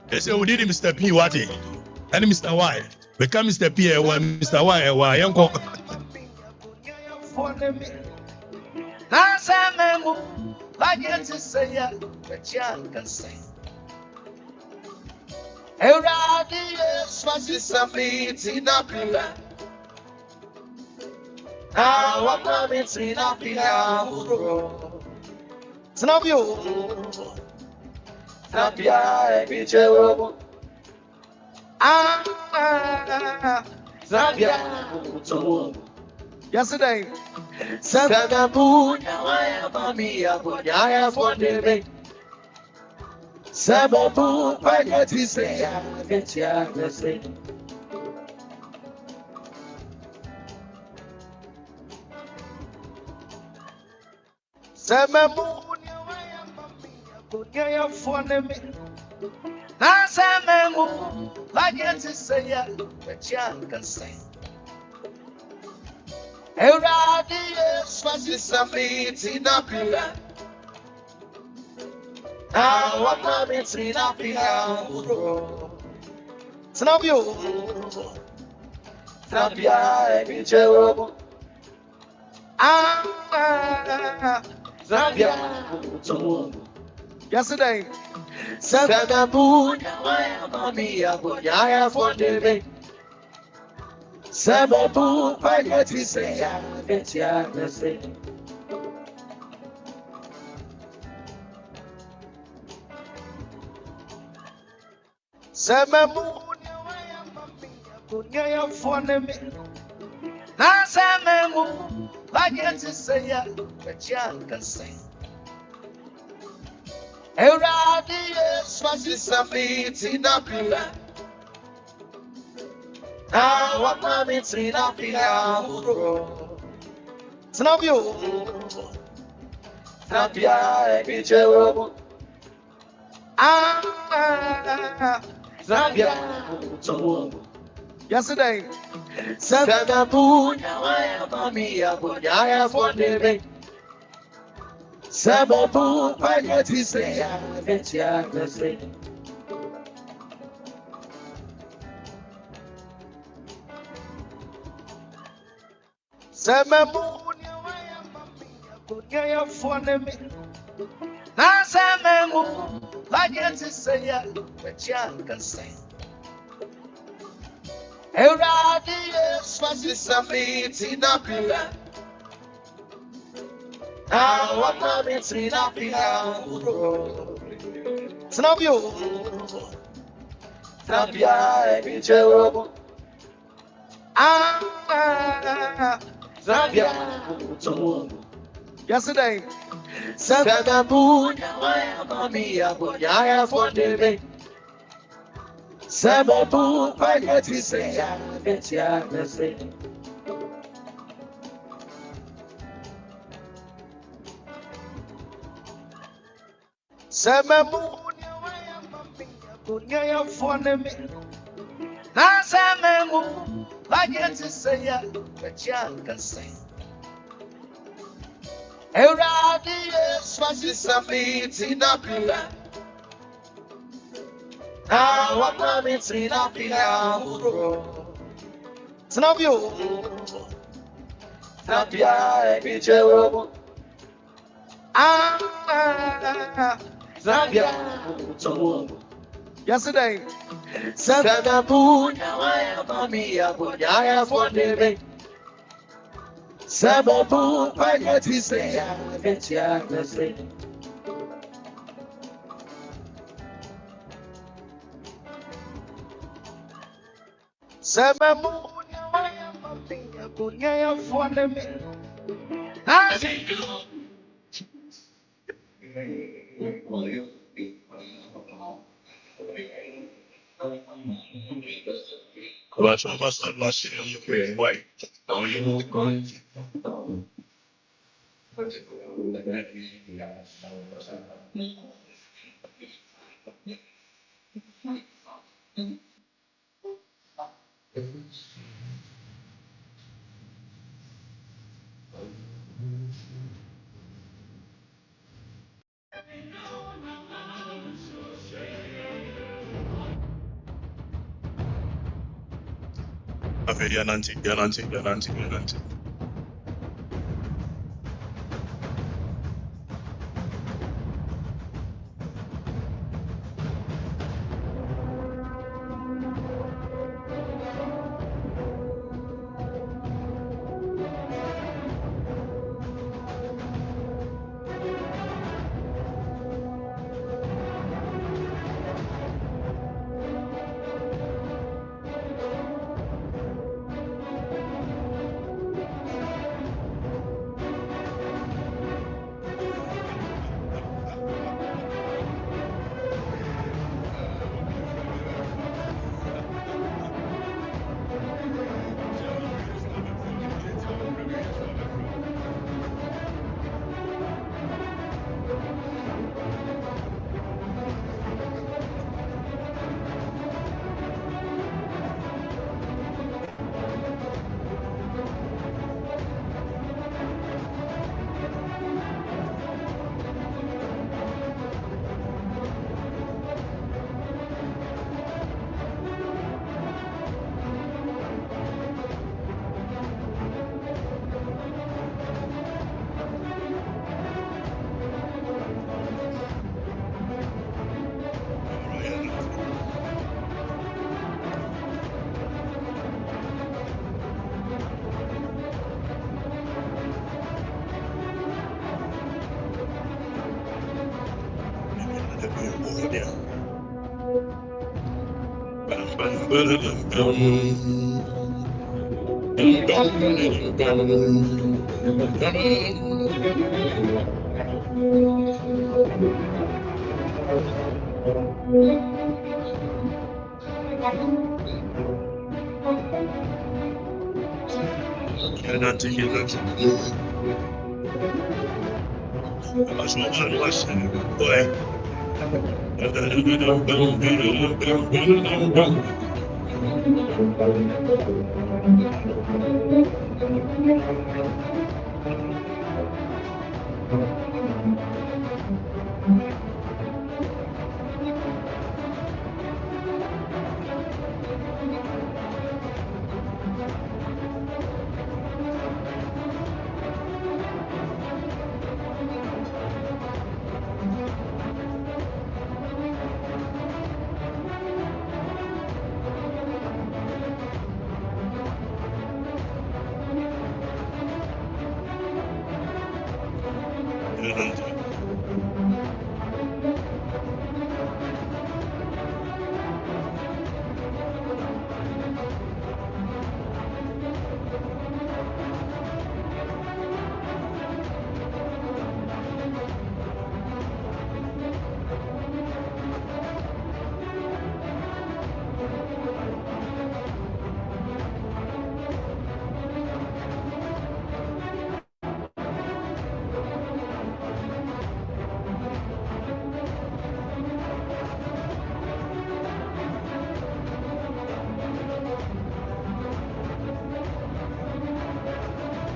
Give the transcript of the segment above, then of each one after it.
They say we did Mr. P what and Mr. Y. Become Mr. P and Mr. Y and Y. Uncle. Like you to say ya, but ya can say. Everybody is watching something in a pillar. Now I'm coming to a pillar. Snap you. Snap ya, bitch. Snap ya. Yesterday. Sagabu, I am a me, I have one day. Sababu, I get to say, I get ya, let's say. Sababu, I am a me, I have one day. Nasamu, I get to say, I get ya, can say. Everybody is watching something in a pillar. Now I'm coming to a pillar. Snap you. Snap ya, bitch. Snap ya. Yesterday. Sagabu, I am a me, I have one day. Sababu, I get to say, I get ya, let's say. Sababu, I am a me, I have one day. Nasamu, I get to say, I get ya, can say. Everybody is watching something in a pillar. Now I'm coming to a pillar. Snap you. Snap ya, bitch. Snap ya. Yesterday. Sagabu, I am a me, I have one day. Sababu, I get to say, I get ya, let's say. Sababu, I am a me, I have one day. Nasamu, I get to say, I get ya, can say. Everybody is watching something in a pillar. Now I'm coming to a pillar. Snap you. Snap ya, bitch. Snap ya. Yesterday. Sagabu, I am a me, I have one day. Sababu, I get to say, I get ya, let's say. Sababu, I am a me, I have one day. Nasamu, I get to say, I get ya, can say. Everybody is watching something in a pillar. Now I'm coming to a pillar. Snap you. Snap ya, bitch. Snap ya. Yesterday. Sagabu, I am a me, I have one day. Sababu, I get to say, I get ya, let's say. Sababu, I am a me, I have one day. Okay, Yananti.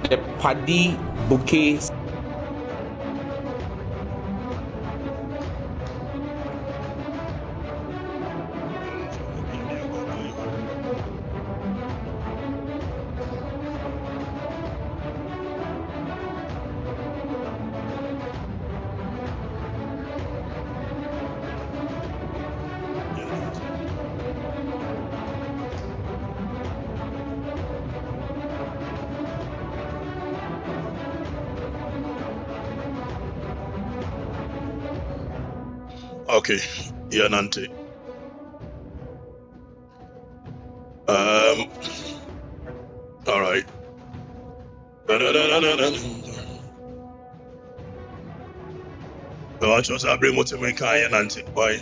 The paddy bouquets. Okay, Yananti. All right. I just bring what to make Yananti. Why?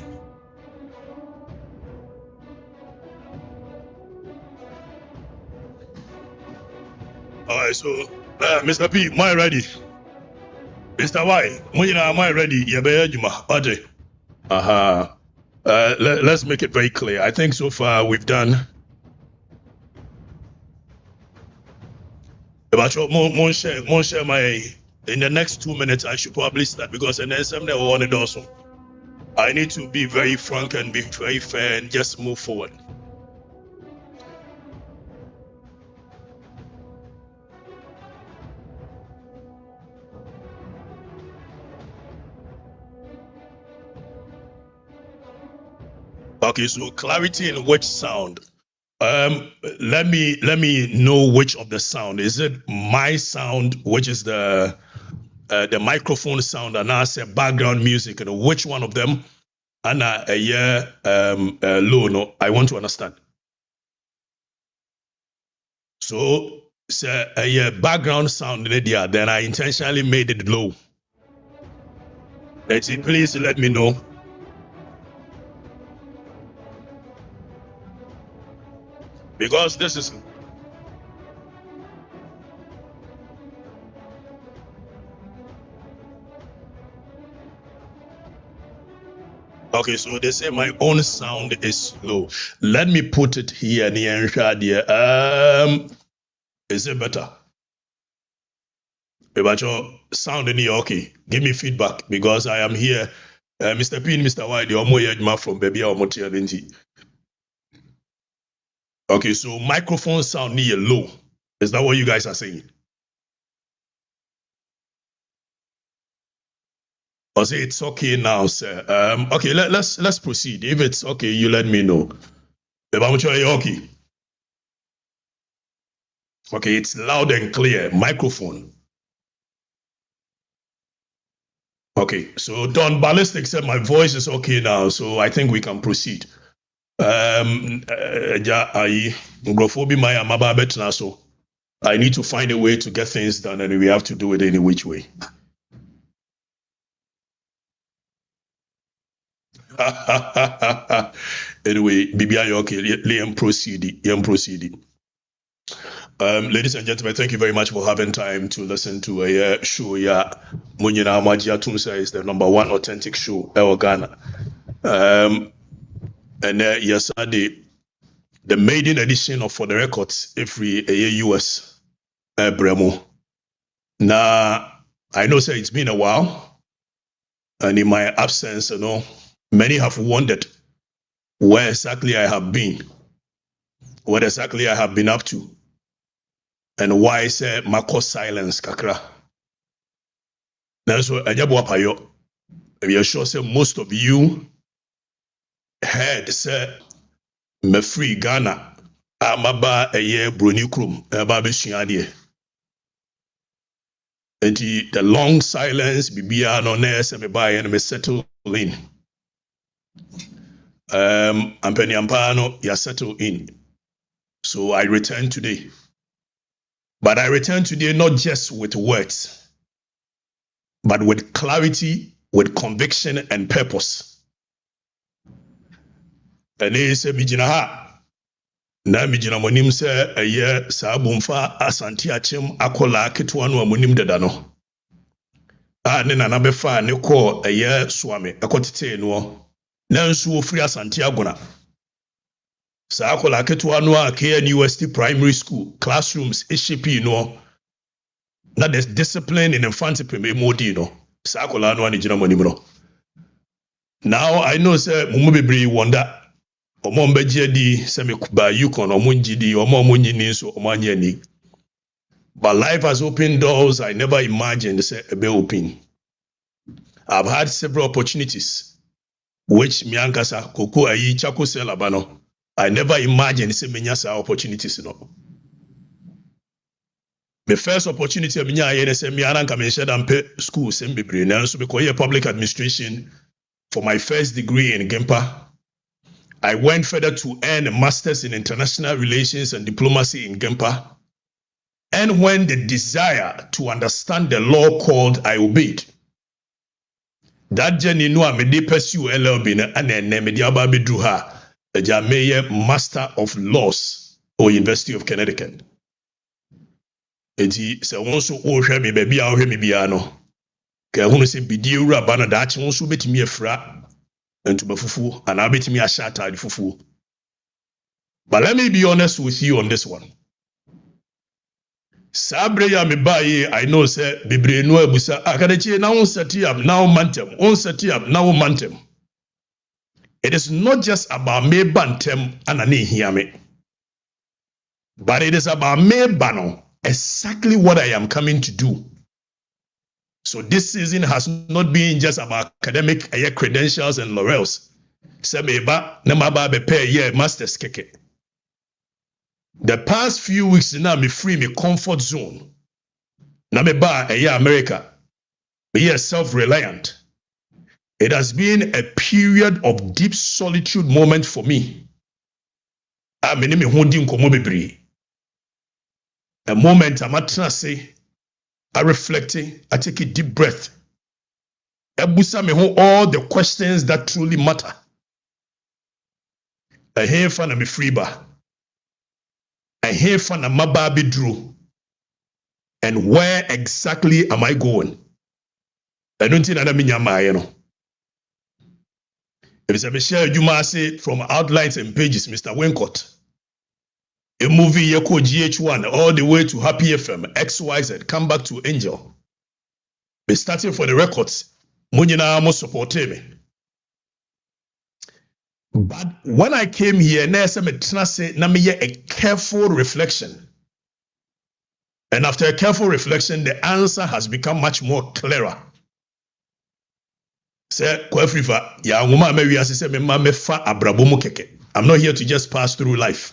All right, so Mr. P, am I ready? Mr. Y, am I ready? Yabejuma, Aha. Let's make it very clear. I think so far we've done. Mon share my. In the next 2 minutes, I should probably start because the next time they want it also. I need to be very frank and be very fair and just move forward. Okay, so clarity in which sound? Let me know which of the sound. Is it my sound, which is the microphone sound, and I say background music, and which one of them? And low. No, I want to understand. So say a background sound in there, then I intentionally made it low. Please let me know. Because this is okay, so they say my own sound is low. Let me put it here near here. Is it better? Ebacho, sound in here okay. Give me feedback because I am here. Mr. P and Mr. Y, the Omo Yejma from Baby Omotia. Okay, so microphone sound near low. Is that what you guys are saying? Or say it's okay now, sir. Okay, let's proceed. If it's okay, you let me know. Okay. Okay, it's loud and clear. Microphone. Okay, so Don Ballistic said my voice is okay now, so I think we can proceed. I need to find a way to get things done, and we have to do it any which way. Anyway, BBI okay, Liam proceed. Ladies and gentlemen, thank you very much for having time to listen to a show. Yeah, Munyina Amajia Tumsa is the number one authentic show in Ghana. And yesterday, the maiden edition of For the Records, every US Bremo. Now, I know say it's been a while, and in my absence, many have wondered where exactly I have been, what exactly I have been up to, and why say Mako silence kakra. Now, so we are sure say most of you heard say me free Ghana amaba eye broni krum aba besuade. And the long silence bibia no na say me buy and me settle in. Ampeni ampano ya settle in. So I return today. But I return today not just with words, but with clarity, with conviction and purpose. And they say mijina ha na mijina monim se eye sa bomfa asante achem akola ketewa no amonim deda no. Ne nana befa ne ko eye swame ekotete no. Na nsu ofiri asante agona. Sa akola ketewa no a KN University Primary School classrooms HCP no. Na there's discipline in infantry modi no. Sa akola no ani jina monim no. Now I know say mumu bebre wonder omo mbeje di se me ba yukon omo njidi omo nyini so omo anyani. But life has opened doors I never imagined say be open. I've had several opportunities which miankasa koko ayi chako selabano. I never imagined say menya sa opportunities no. The first opportunity I menya say me aranka me shedampe school sem bebre na so be koye public administration for my first degree in Gempa. I went further to earn a master's in international relations and diplomacy in Gempa. And when the desire to understand the law called, I obeyed. That journey no I made pursue LLB and then me aba bedru ha a Jamaica Master of Laws or University of Connecticut. Eti se won so o hwe me ba bia o hwe me bia no. Ka hunu se bidie wura ba no da ache won so betimi afra and fufu and I'll bet me a shot at fufu. But let me be honest with you on this one. Sabre ya me baye, I know say bibre no abusa akadechi na on set up now mantem, on set up now mantem. It is not just about me bantem and ani hear me. But it is about me bano, exactly what I am coming to do. So this season has not been just about academic credentials and laurels. se meba na maba be pay yeah masters keke. The past few weeks now me free me comfort zone. Na me ba America. Me self-reliant. It has been a period of deep solitude moment for me. A moment I'm at I reflecting, I take a deep breath. Ebusa me ho all the questions that truly matter. I hear from me free ba. I hear from maba bidru. And where exactly am I going? I don't think that I know. If it's a share you say from outlines and pages, Mr. Wincott. A movie Yeko GH1 all the way to Happy FM, XYZ, come back to Angel. Be starting for the records. Munina almost supported me. But when I came here, a careful reflection. And after a careful reflection, the answer has become much more clearer. Say, Afrifa, ya nguma me wiase se me ma me fa abrabomu keke. I'm not here to just pass through life.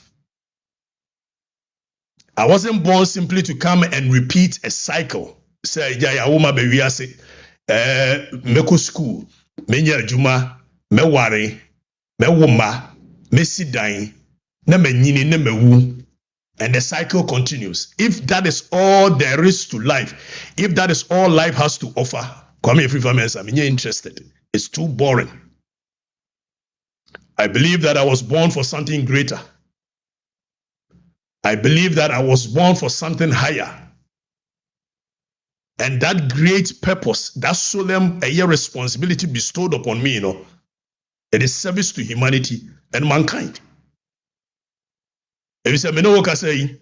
I wasn't born simply to come and repeat a cycle. Say, ya wuma be wiase, me ko school, me nya adwuma, me ware, me woma, me sidan, na me nyini na me wu. And the cycle continues. If that is all there is to life, if that is all life has to offer, Kwame Afrifa Mensah, I'm interested. It's too boring. I believe that I was born for something greater. I believe that I was born for something higher. And that great purpose, that solemn responsibility bestowed upon me, it is service to humanity and mankind. If you say, me no work say,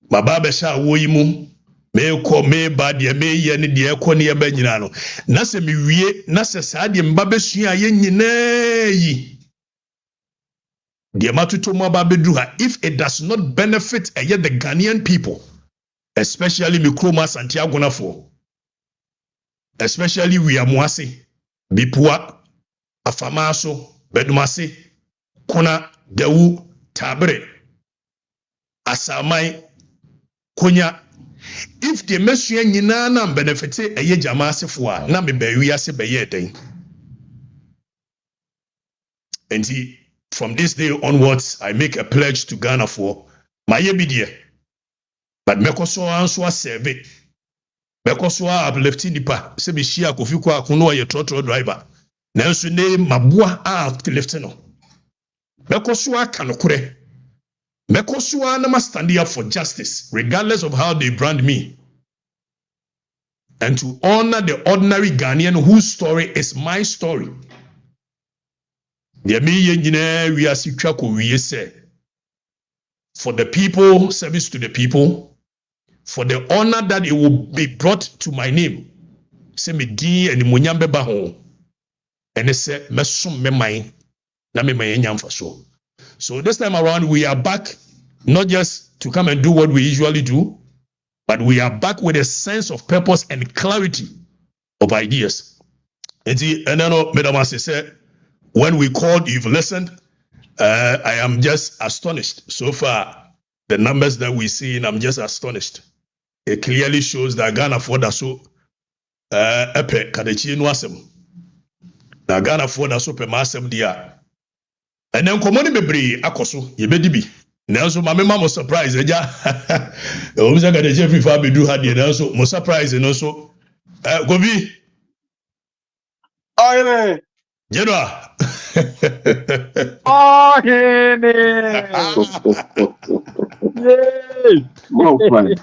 my baba sha woyimu, me ko me ba de me ye ne de ko ne ba nyina no. Na se me wie, na se sa de mba sua ye nyina yi. De matuto mo ba bedu ha, if it does not benefit the Ghanaian people, especially me kroma Santiago na for, especially we amuase, Bipua, Afamaso, Bedumase, Kona, Dewu, Tabre, Asamai, Konya. If the mesua nyina na benefit jamase fo na me ba wiase be ye den. And from this day onwards, I make a pledge to Ghana for my yebidia. But mekoso anso serve. Mekoso uplifting nipa. Se me shia kofi kwa kuno ye trotro driver. Nanso ne mabua uplifting no. Mekoso aka nokure. Mekoso na ma stand up for justice, regardless of how they brand me. And to honor the ordinary Ghanaian whose story is my story. For the people, service to the people, for the honor that it will be brought to my name. Say me di and munyambe baho. And they say mesum me mai na me mai nyamfa so. So this time around we are back not just to come and do what we usually do, but we are back with a sense of purpose and clarity of ideas. And then Madam said, when we called, you've listened. I am just astonished. So far, the numbers that we see, I'm just astonished. It clearly shows that Ghana for that so epe kadechi no asem. Na Ghana for that so pe masem dia. And then komoni bebre akoso yebedi bi. Nanso mama mo surprise eja. O misa Kadechi Afrifa bedu ha de nanso mo surprise no so. Gobi. Ayne. Jenwa. Oh, Henry! Yay! More fun.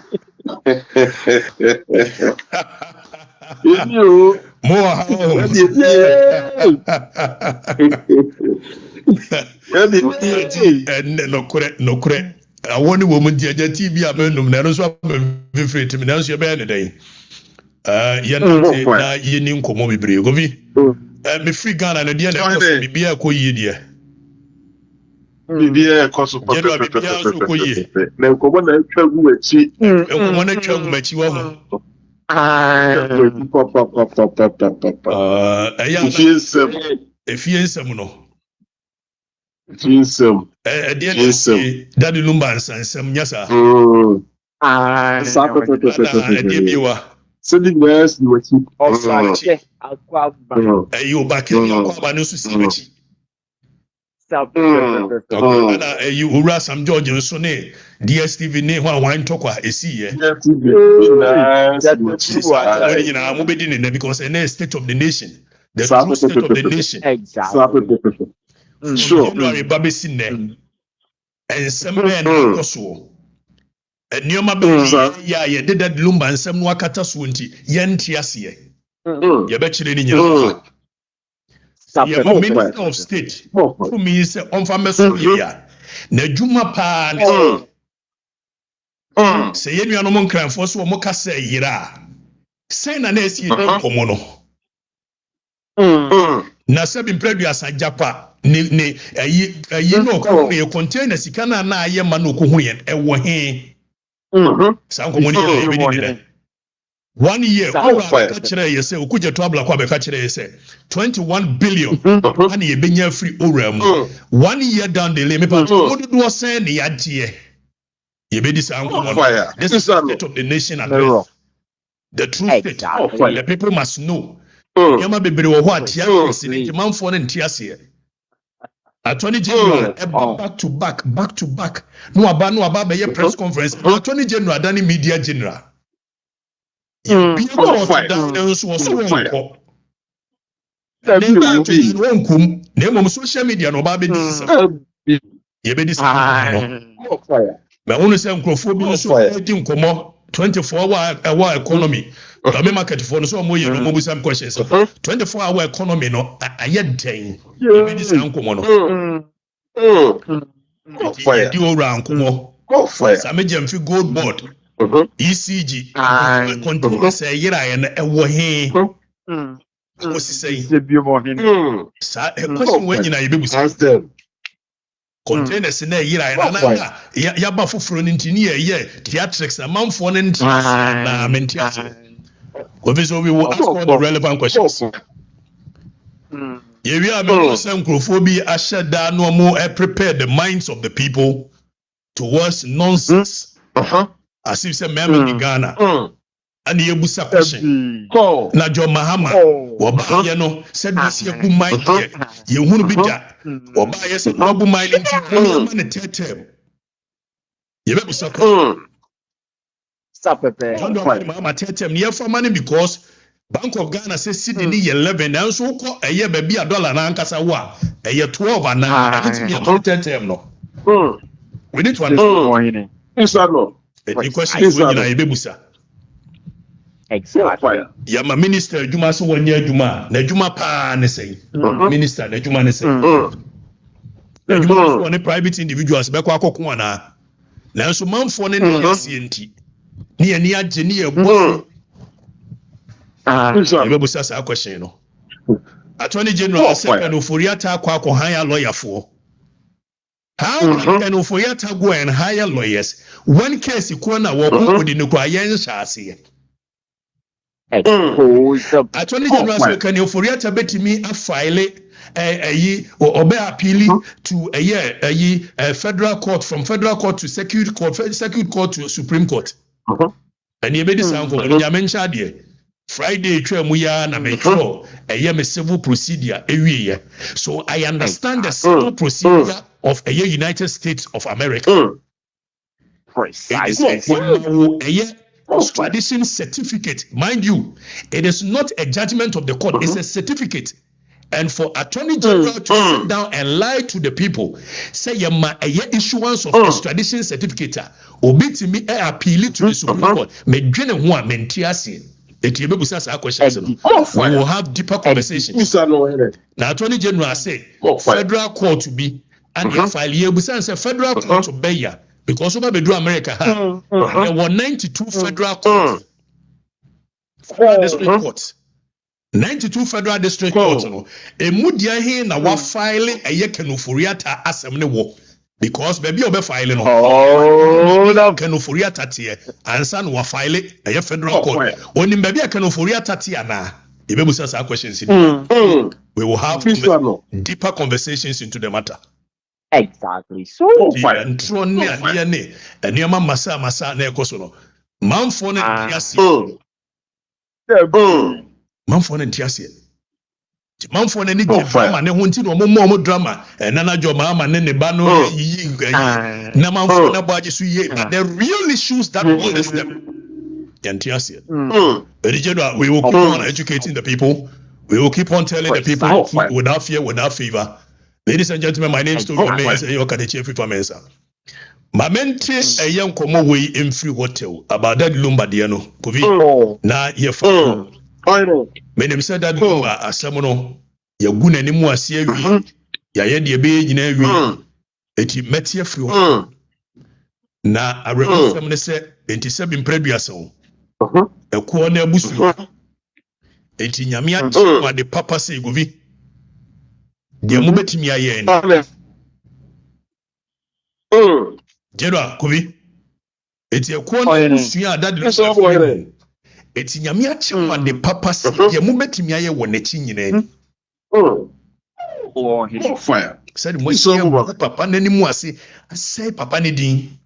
You more and no correct. I want a woman to TV. I'm not so free to me. Now you're bad today. You need to come over here. Me free Ghana and the other me be a koyi dia. Be a cost of na ko na twagu achi. Na twagu machi wa ho. Efiensem no. Jinsem. Daddy Lumba and Sansem, yes, sir. Sending where's you keep you back in your Kwabanusi. You Ura some George and Sonne, DSTV name one talk a see because the state of the nation, the true state of the nation. Exactly. Sure. You know, Baby Sine and some men also. And your mother, yeah, you did that Lumba and some Wakata Swinty, Yantiasie. You bet you in your Minister of State, who means on farmers here. Najuma Pan say, you are no more cram for so moka say, Yira. Send an SC Komono. Nasabin previous and Japa. You know, you contain a Sikana na ye manukuyen, a wahin. Some community 1 year, you say, Ukuja Twabla Kwabe Kachere say 21 billion, and ye been free Urem. 1 year down the limit, what did you say? The idea you be this fire. This is the state of the nation and the true state. The people must know. Yama be what ya man for and Tiasia. Attorney General back to back. No ababa ye press conference. Attorney General Dani Media General. People down social media no baby this. You be this. But only say microphone so heading komo 24-hour economy. The market for so more you know some questions. 24-hour economy no aye den. You be this komo no. Do around komo. Go fire. Some fi gold board. ECG continue say yira and ewo he what say sa question when you be busa containers na yira na ya ba foforo engineer ye theatrics na manfo na mentias obviously we will ask all the relevant questions ye we are be some crofobia ashada no more prepare the minds of the people towards nonsense as if say member in Ghana and the Ebusa question na John Mahama oba ye no said this ye bu mind ye hunu bi da oba ye said no bu mind into man tetem ye be busa stop it there John Mahama tetem near for money because Bank of Ghana says city ni 11 and so ko eye ba bi dollar na ankasa wo a eye 12 and na tetem no we need to understand the question is when you bebusa. Exactly. Ya ma minister Juma so wanya Juma na Juma pa ne say. Minister na Juma ne say. Na Juma so ne private individuals be kwa akoko ana. Na so manfo ne ne asienti. Ne ani age ne ebo. Bebusa sa question no. Attorney General say no Foriata kwa hire lawyer for. How can Oforiata go and hire lawyers? One case you corner walk with the Nukayan Shasi. Attorney General can Oforiata bet me a file a obey appeal to a year a federal court from federal court to circuit court to Supreme Court. And you made the sound for Yamencha dear. Friday muya na metro a civil procedure every so I understand the civil procedure of a United States of America. It's a extradition certificate, mind you. It is not a judgment of the court; it's a certificate. And for Attorney General to sit down and lie to the people, say a issuance of extradition certificate, obey me appeal to the Supreme Court. Me dwene ho a mentiase. We will have deeper conversations. Now, Attorney General say federal court to be and the file here say federal court to be here because over the America there were 92 federal courts, district courts, 92 federal district courts. A mudia here na wa file a ye kenufuriata asem ne wo. Because baby obe filing Kenoforia tatie ansan wa file a federal court. Onim baby Kenoforia tatia na questions. We will have deeper conversations into the matter. Exactly. So ntro ne ade ne enema masa na ekoso no manfo ne ntiase manfo ne ntiase manfo ne ni drama ne ho nti no mo drama nana jo mama ne ba no yi na manfo na baaje so ye but the real issues that bother them ntiase we will keep on educating the people. We will keep on telling the people without fear, without favor. Ladies and gentlemen, my name is Okatakyie Afrifa Mensa. Mamente a young komo way in free hotel about that Lumba diano. Kovi na ye fa. Me dem said that Lumba asamono ya guna ni mu asie wi. Ya ye de be nyina wi. Eti metie free hotel. Na a represent me say enti se bi mpreduasa o. Ekuo na abusu. Enti nyame ati de papa say govi de mu betimi aye ni jero kovi eti ekuo na sua adade eti nyame ati de papa say de mu betimi aye wo na chi nyina ni fire said mo papa nani mu ase say papa ne din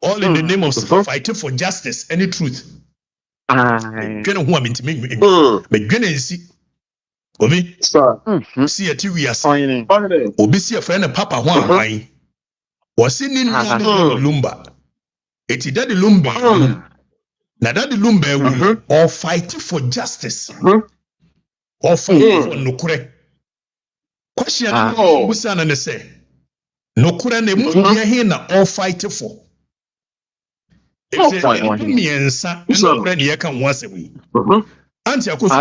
all in the name of fighting for justice and truth gene ho amintimi me gene nsi obi si ati wiase obi si afre na papa ho anwan wose ni Lumba eti daddy Lumba na daddy Lumba all fight for justice all fight for nokure question busa na ne say nokure na mu ye he na all fight for miensa nokure ne ye kan wasemi anti akoso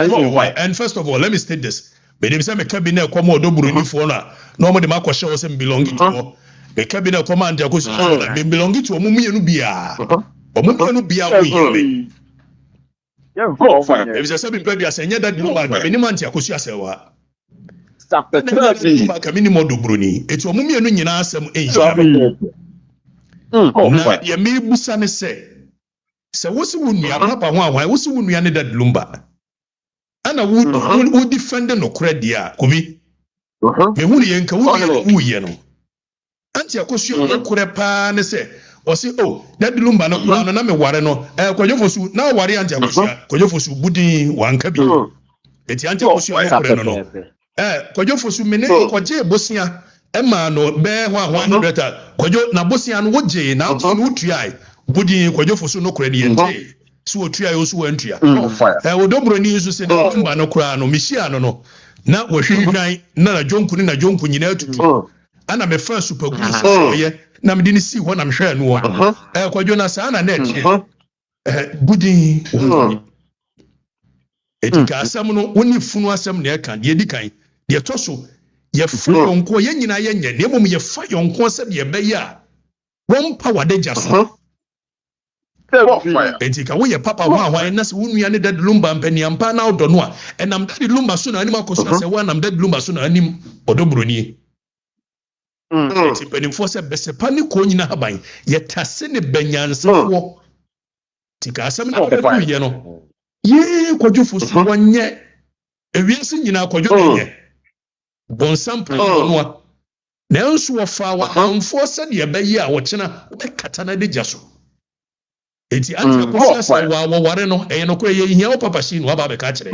and first of all let me state this but them say me cabinet come odoburuni fo na no mo de makoshe wo say belong to me cabinet come anti akoso me belong to omumienu bia omumienu bia we if you say be predia say nya that Lumba me ni anti akoso asewa stop the kamini mo odoburuni eti omumienu nyina asem ehia na ye me busa ne se wo si wunua papa ho anwan wo si wunua ne that Lumba ana wo defend no credit a kobi me hu ye nka wo ye no anti akosu no kure pa ne se o se that Lumba no na me ware no kwajofosu na ware anti akosu kwajofosu budin wanka bi eti anti akosu no kure no kwajofosu me ne kwaje bosia ma no be ho ahwan beta kwajo na bosia no woje na wo tuai budin kwajofosu no kure ne ye so otua yo so wantua odobroni nso se na Lumba no kura no mehia no na wohwehwan na jonku nyina atutu ana me fa super good so ye na me dini si ho na mehwa no wo kwadwo na sa na net budin etika asam no woni funu asam na eka de dikan de toso ye fa yonko ye nyina ye nye na mom ye fa yonko se de be ya won power de jaso etika wo ye papa ho ahwan na se wonua ne daddy Lumba mpaniampa na odo no a enam daddy Lumba so na anim akoso se wo anam daddy Lumba so na anim odobroni eti penimfo se besepa ne ko nyina haban ye tase ne banyansa wo tika asem na ko ye no ye kwadwofo so wonye ewiase nyina kwadwo ye bonsam no a na nso wo fa wa amfo se de be yi a wo kyena wo kata na de jaso eti anti akosia se wa ware no no ko ye hia wo papa shi no aba be ka kire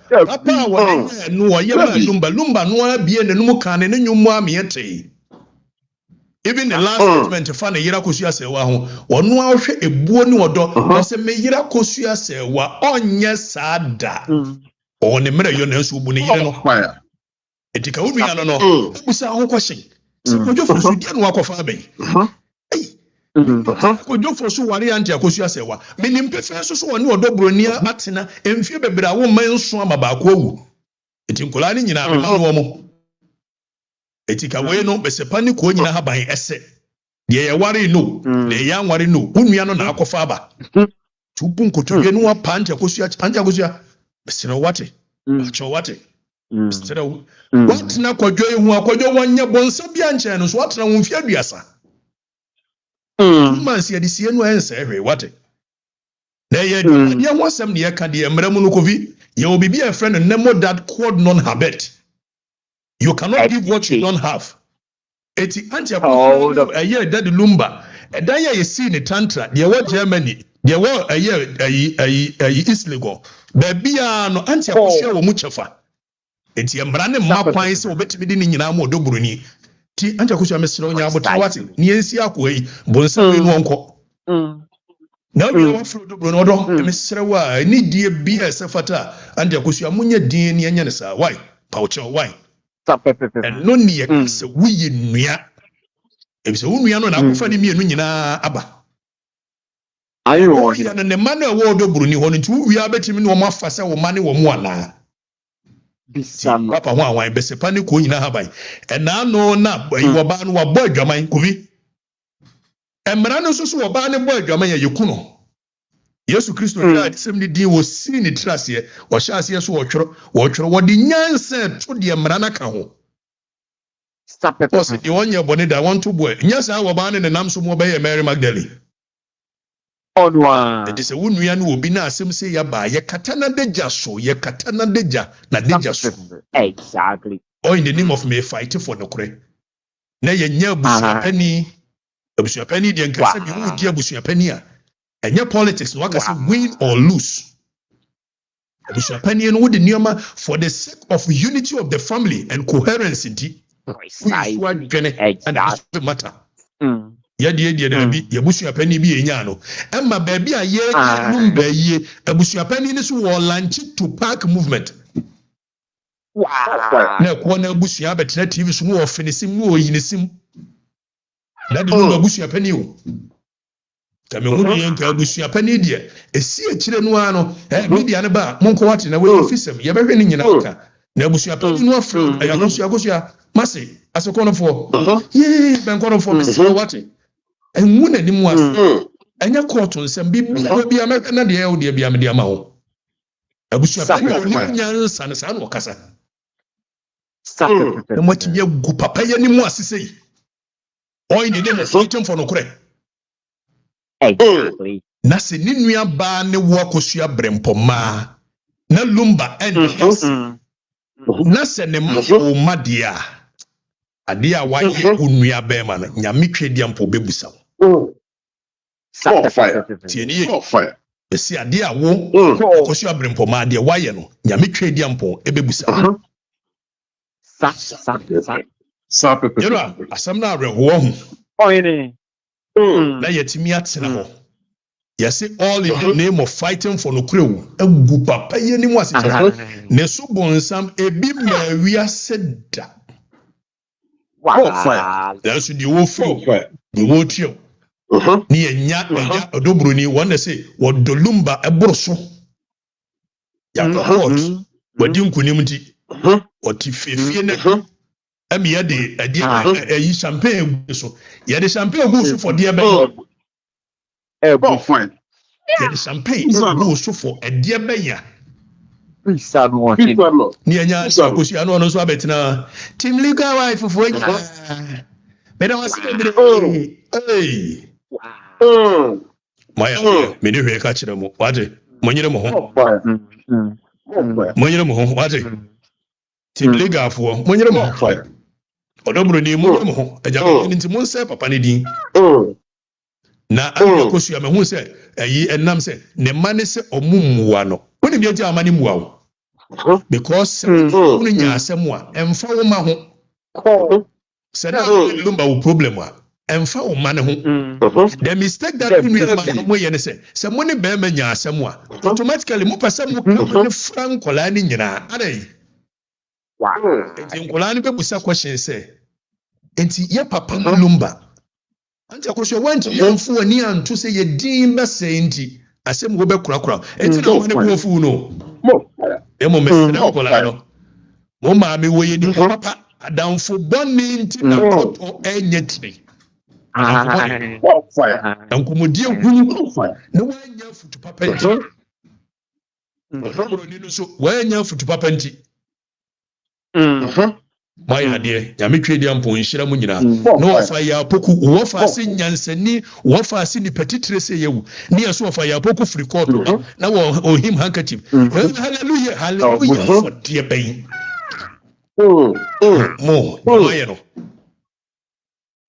papa wa no ye ma Lumba no abie ne no kan ne nyumu amiete even the last statement fa na yira kosia se wa ho ono ahwe ebuo ni odo se me yira kosia se wa onye sada one mere yo na nso bu ne yire no eti ka wudua no busa ho kwashin se kodwo so dia no akofa abai kodwo so ware anti akosu asewa menim pefe so woni odobroni atena emfie bebra wo man nso amaba ko awu eti nkola ni nyina ma wo mo eti ka we no besepa ni ko nyina haban ese de ye ware no de ya ware no unua no na akofa aba tubu nkotowie no wa pa anti akosu besere wate acho wate besere watena kodwo ehu akodwo wonye bonsa bia nche no so watena wo mfie aduasa man si adisi enu ense hwe wate na ye de wasam ne ka de mramu no kovi ye obibi a friend nemo that called non habet You cannot give what you don't have. Eti anti Hold up. a year that Lumba. And then you see the tantra. There was Germany. There was a year East Lagos. Baby no anti akusha wo muchafa. Eti embrane mma kwan se obetimi di nyina mo odoburuni. Ti anti akusha mesro nya abota wate. Ni ensi akoyi bonsa we no onko. Na we wa fro odoburuni odo mesre wa ni die bi esefata anti akusha munya din ni anya ne sa. Why? Paucho why? And no near se we nua. Ebi se nua no na akofa ni mienu nyina aba. Ayo Ya na ne manu awo odoburuni ho ntu wi abetimi no mo afase wo mane wo mu ana. bisano. Papa ho awan besepa ne ko nyina haban. Na no na wo ba no wo bo adwaman kubi. Emra no so wo ba ne bo adwaman ya yekuno. Yesu Kristo ya disem ni din wo si ni trase wo hya ase so wo tworo wo de nyansa to de emra na ka ho. Stop it. Because you want your body that want to boy. Nyasa wo ba ne nam so mo be Mary Magdalene. Onwa. It is a wunua no obi na asem say ya ba ye katana deja so ye katana deja na deja so. Exactly. Or in the name of me fight for no kure. Na ye nya busuapani de nkasa bi hu di abusuapani a. Enya politics no akasa win or lose. Abusuapani no de nioma for the sake of unity of the family and coherence inti. Exactly. Matter. Yadi na bi abusuapani bi enya no. Emma baby a ye Lumba ye abusuapani ni so wo launch to park movement. Wow. Na ko na abusua betre TV so wo finisim wo yinisim. Na de Lumba abusuapani o. Kame hu ye nka abusuapani de esi akire no ano media ne ba monko wate na we ofisem ye behwe ni nyina ka. Na abusuapani no afro abusuakosia mase asekonofo. Ye benkonofo mese wate. Enwu na nimu ase. Enya court nsem bi ameka na de e de bi amede ama ho. Abusuapani ni nyansa ne sa no kasa. Stop it. Na mati ye gu papa ye nimu ase sei. Oy ni dem fighting for no kure. Exactly. Na se ni nua ba ne wo akosua brempoma. Na Lumba and na se ne o madia. Ade a waye onua ba ma no nyame twedi ampo bebusa. Stop fire. Tieni Fire. esi ade a wo akosua brempoma ade waye no nyame twedi ampo ebebusa. Stop it. You know, asam na reho ho. Oyene. Na yetimi atena ho. Yes, all in the name of fighting for no crew. Egu papa ye ni mu asita. Ne so bonsam ebi ma wi aseda. Wow. That's the wo free. The wo tio. Ni enya odobroni won say what do Lumba ebroso. Ya court. Wadi nkunim nti. Oti fefie na am ye de ayi champagne so. Ye de champagne go so for the ebe. Fine. Ye de champagne go so for a dear beya. Bisano. Ni enya so akosi anu ono so abetina. Team legal wife for enya. Me da wase de hey. Maya me ni hwe ka kire mo. Wate monyere mo ho. Monyere mo ho wate. Team legal for monyere mo ho. Odobro ni monyere mo ho. Eja ni nti mon se papa ne din. Na akosi am hu se ayi enam se ne mane se omummuwa no. Woni bi eja amane muwa wo. Because unu nya asem a emfa wo ma ho. Say na Lumba wo problem a emfa wo ma ne ho. The mistake that we make mo ye ne se mo ne be ma nya asem a automatically mo pese mo ne frankola ni nyina adai. Wow. Enti nkola ni be busa question say enti ye papa Lumba anti akosho wanti yamfu ani anto se ye din be se enti asem wo be kura enti na wo ne bo fu no emo mesena nkola no mo ma me wo ye ni papa adamfo bonni enti na koto enye tiri Fire. ankomodie hunu na wanya futu papa enti ni no so wanya futu papa enti Maya de nyame twedi ampo nhira mu nyina no wafa ya poku wafa se nyansani wafa se ni petitire se yewu ni yeso wafa ya poku free court na wo him handkerchief hallelujah for dear pain Mo, why no?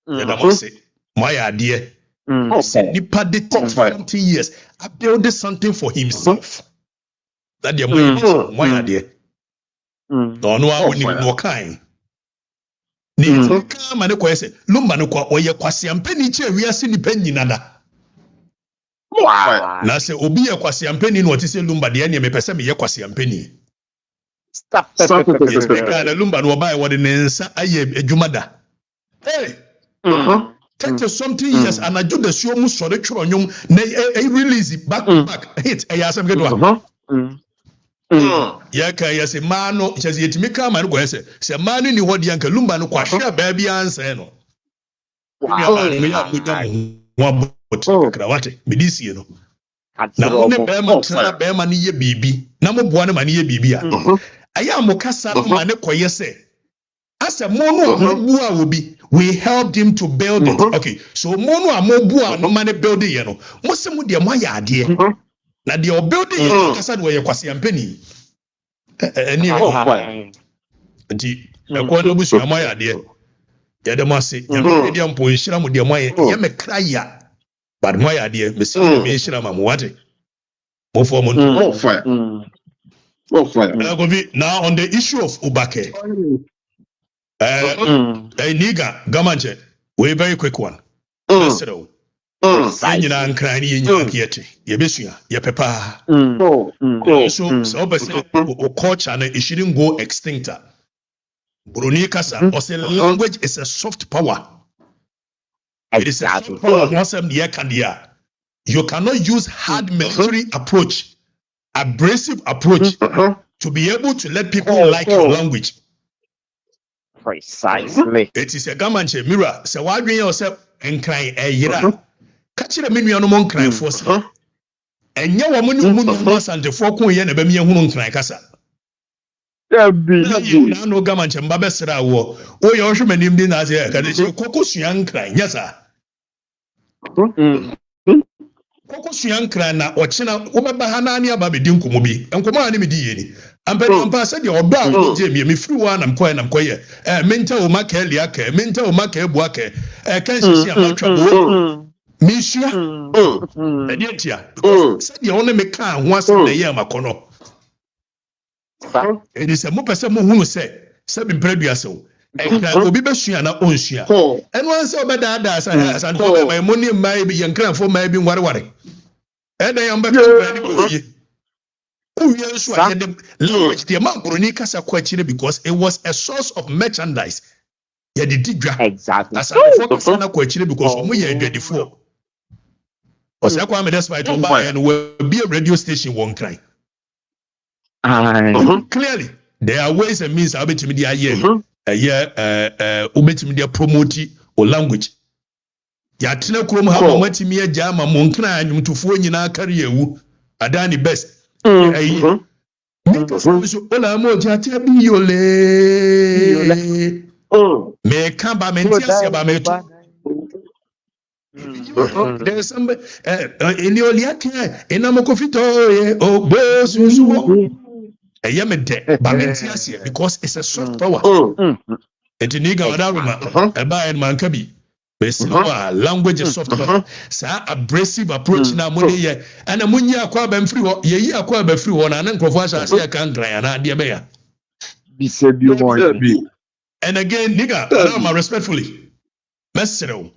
Yadamose, my idea. Nipa did 20 years. I built something for himself. That the money, my idea. No, no, I wouldn't no kind. Ni come and say, Lumba no kwa oye kwasi ampeni che wiase ni penny nada. Na se obi ye kwasi ampeni no ti se Lumba de ne me pese me ye kwasi ampeni. Stop. Na Lumba no buy what ne nsa aye adwumada. Hey. 30 something years and I do the show mu sore tworo nyom na release back to back hit ayasam gedwa. Ya ka ya se mano chezi yetimi ka ma no go se mano ni hodi anka Lumba no kwahwe ba bia ansa no. Me ya mudam krawate medisi no. Na ne be ma tena be ma ne ye bibi na mo boa ne ma ne ye bibi a. Aya mo kasa ma ne koye se asa mono bua obi we helped him to build it. Okay, so mono amobua no man building ye no mo se mo de mo ya ade na de o building ye kasa de ye kwase ampani ani nti ekwo no busu mo ya ade ye de mo se ye me de mpo nhira mo de mo ye me kraya but mo ya ade me se me nhira ma mo wate mo fo mo fire now on the issue of Ubake Niga Gamanche, we very quick one. Settle. Sayina nkran ni nyina kiete. Ye besuya, ye pepa. So obese o culture na it shouldn't go extinct. Bruni kasa or say language is a soft power. It is a soft power. You cannot use hard military approach, abrasive approach to be able to let people like your language. Precisely. It is a gamanche mirror. So why do you say and cry a yera? Catch the menu on one cry for some. And you are money and the four coin and a bemia woman cry cassa. There be no gamanche and babesra war. Oh, your human named in as a cocos young cry. Yes, sir. Cocos young cry now or china over Bahanania baby dinko mobi and come on immediately. I'm said your bow, Jamie, me free one, I'm quiet. Mental Macaliake, mental Macabuake, can't see a trouble. Monsieur, said you only make car once in a year, Macono. It is a mopesa who said, Seven previous so. And will be Bessiana Onsia. And once over that, as I told my money, maybe and cram for maybe what worry. And I am back to you. Oh, yes, the amount Brunica question because it was a source of merchandise. Yeah, the digger. Exactly. As I focus on a question because we are ready for. Or Sakwame, that's why to buy and will be a radio station won't cry. Clearly, there are ways and means I'll be to media year, media promote or language. Yatina Krum how much me a jam among crying to phone in our career. Adani best. Ola mo jate biyole. Me kamba mentiasi ba meto. There's some in your liake enamokofito obosusu. Eyemede ba mentiasi because it's a soft power. Etiniga wadaruma eba en mankabi. Language is soft power. Sa abrasive approach na money ye. And a munya akwa ba mfiri ho. Ye yi akwa ba firi ho na na nkrofo asase ya kan gran na de be ya. And again, nigga, I'm respectfully. Mesero.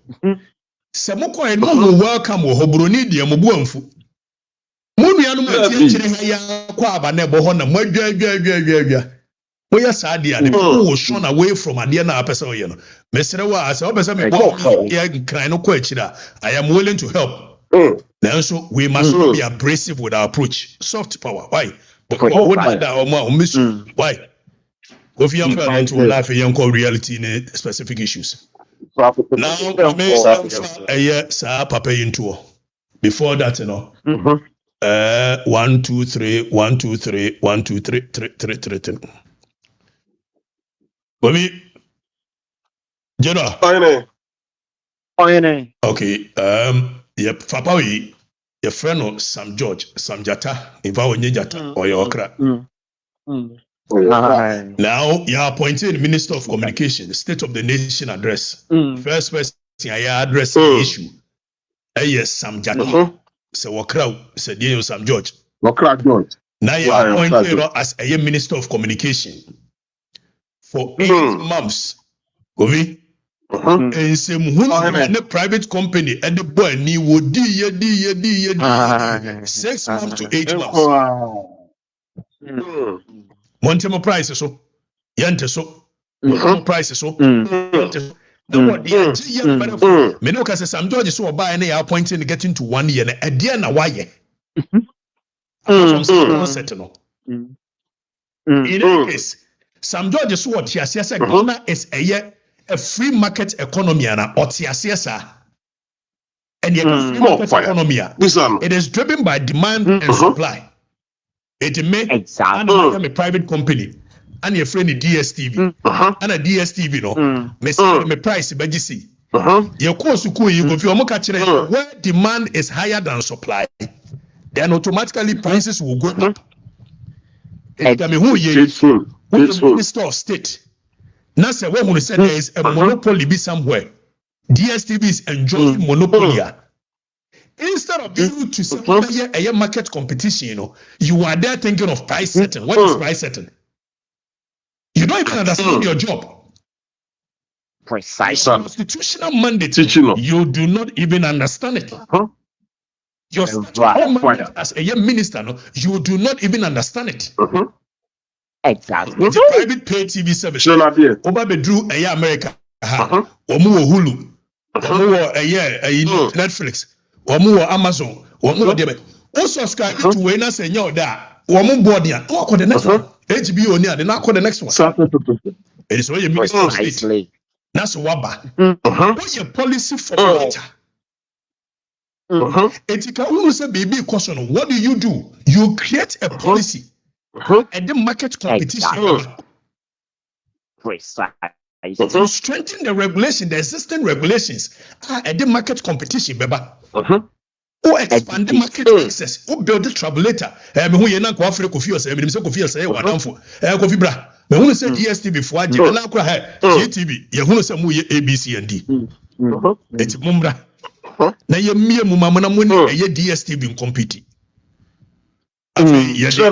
Se moko en mo welcome wo hobroni de mo buamfu. Mo nua no ma tie kire ha ya kwa aba na bo ho na mo adwa. Oya sadia the people will shun away from adia na person oye no. Mesere wa asa obesa me bo ya nkran no kwa akira. I am willing to help. Now so we must not be abrasive with our approach. Soft power. Why? Because what that why? If you are into life you call reality in specific issues. Now me sa papa into before that you know. 1 2 3 1 2 3 1 2 3 3 3 3 Bobby, Jenna. Okay. Yep. Fapawi, your friend Sam George, Sam Jata, if I were Jata or your okra. Now you are appointed Minister of Communication, State of the Nation address. First person I address the issue. Yes, Sam Jackie. So Wakraw, said Sam George. George. Now you are appointed as a Minister of Communication for 8 months. Ovi. And some who private company and the boy ni would 6 months to 8 months. Montemo price so yente so Montemo price so yente so. The what the me no kase Sam George so oba na ya appointing getting to 1 year na ade na waye. From set no. In any case, Sam George so what he says Ghana is a free market economy and and the free market economy it is driven by demand and supply. It may and a private company and your friend DSTV and a DSTV no me price BGC your course you go if you where demand is higher than supply, then automatically prices will go up. It's the Minister of State. Now, say when we say there is a monopoly be somewhere, DSTV is enjoying monopoly. Instead of you to say a market competition, you are there thinking of price setting. What is price setting? You don't even understand your job. Precise. Constitutional mandate. You do not even understand it. Your mandate as a minister, you do not even understand it. Exactly. It's a private pay TV service. Oba bedru America. Omu wo Hulu. Omu wo Netflix. Omu wo Amazon. Omu wo debe. O subscribe to we na say nya oda. Omu board ya. O call the next one. HBO ni ade na call the next one. It is where you minister of state. That's waba. What's your policy formulator? Etika unu say baby question. What do? You create a policy. And the market competition. Precise. To strengthen the regulation, the existing regulations, and the market competition, beba. Or expand the market access, or build the troublemaker. Who you know, Africa, say, one for coffee bra. But who say DSTV before I did not cry GTV, you say ABC and D. It's Mumbra. Now you're mere Mumamana money, a DSTV competing. Minister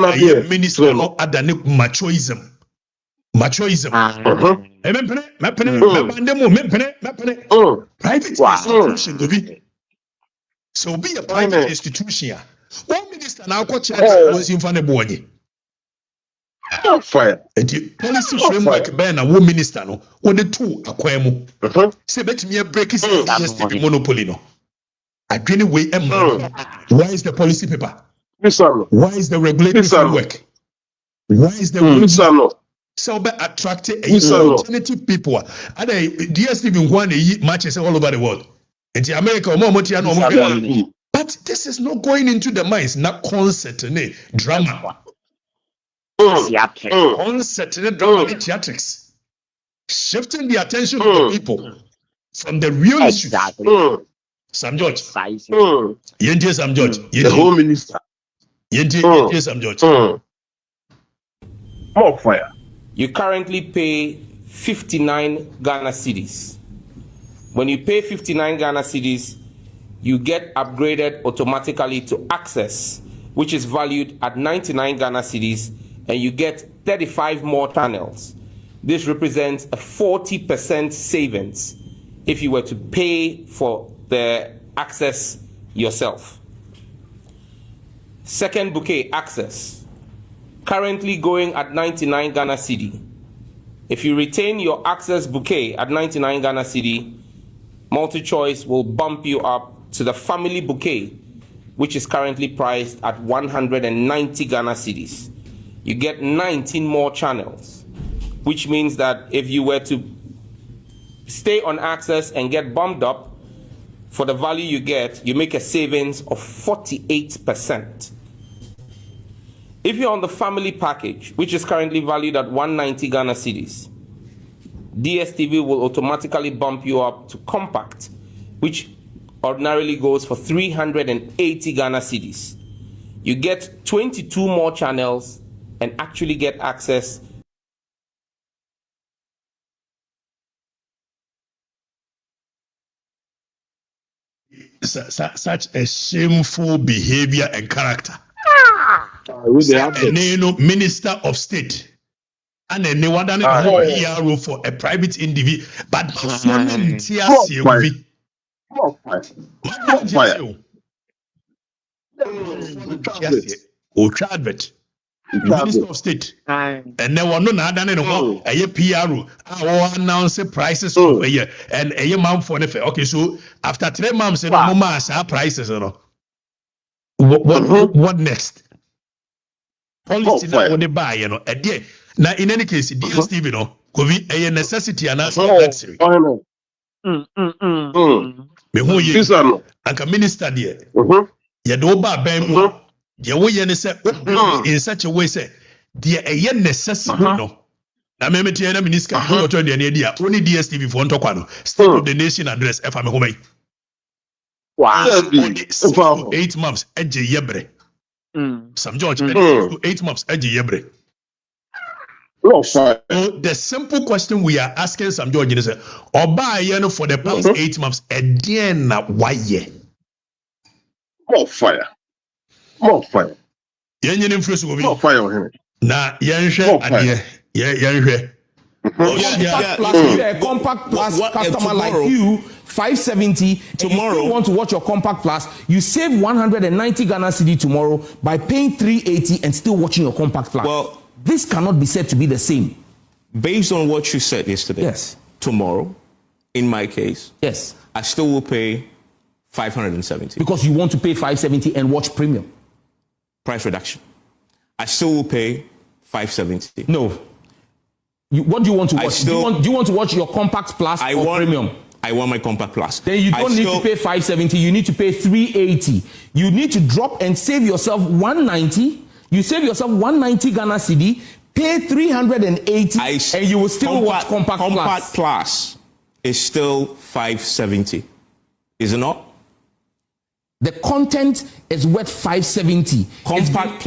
no other machoism. Private institution. So be a private institution. One minister now coach was in front of Boye. The policy framework ban a woman minister no when the two acquire. Say bet me a break is the monopoly no. I really way why is the policy paper? Why is the regulatory framework? Why is the regulatory so be attracting alternative people? And DSTV one matches all over the world. In America, but this is not going into the minds, not concert, drama. Concert, drama, theatrics. Shifting the attention of the people from the real issues. Sam George. Yende Sam George. The Home Minister. Yende Sam George. More fire. You currently pay 59 Ghana cedis. When you pay 59 Ghana cedis, you get upgraded automatically to Access, which is valued at 99 Ghana cedis, and you get 35 more channels. This represents a 40% savings if you were to pay for the Access yourself. Second bouquet, Access, currently going at 99 Ghana cedi. If you retain your Access bouquet at 99 Ghana cedi, MultiChoice will bump you up to the family bouquet, which is currently priced at 190 Ghana cedis. You get 19 more channels, which means that if you were to stay on Access and get bumped up, for the value you get, you make a savings of 48%. If you're on the family package, which is currently valued at 190 Ghana cedis, DSTV will automatically bump you up to Compact, which ordinarily goes for 380 Ghana cedis. You get 22 more channels and actually get access such a shameful behavior and character. Minister of State. And then they want a role for a private individual. But advert. Minister of State. And then one no other than a PRO. I announce prices of a year and a month for the okay. So after 3 months, prices. What next? Policy now when they buy, a day. Now, in any case, dear Steve, could be a necessity and luxury. Me who you and minister there. You do ba ben. You way say in such a way say there a necessity no. Na me tie na minister who to the idea only DSTV for ntokwa no State of the Nation address efa me home. Wow. 8 months eje yebre. Some George 8 months eje yebre. So the simple question we are asking some George is oba yen for the past 8 months again na why ye? More fire. Yen influence go be more fire on him. Na yen hwe ade yen hwe. A compact plus customer like you, 570 tomorrow. If you want to watch your compact plus, you save 190 Ghana cedi tomorrow by paying 380 and still watching your compact plus. Well, this cannot be said to be the same. Based on what you said yesterday, yes. Tomorrow, in my case, yes, I still will pay 570 because you want to pay 570 and watch premium. Price reduction. I still will pay 570. No. What do you want to watch? Do you want to watch your compact plus or premium? I want my compact plus. Then you don't need to pay 570. You need to pay 380. You need to drop and save yourself 190. You save yourself 190 Ghana cedi, pay 380, and you will still watch compact plus. Compact plus is still 570. Is it not? The content is worth 570. Compact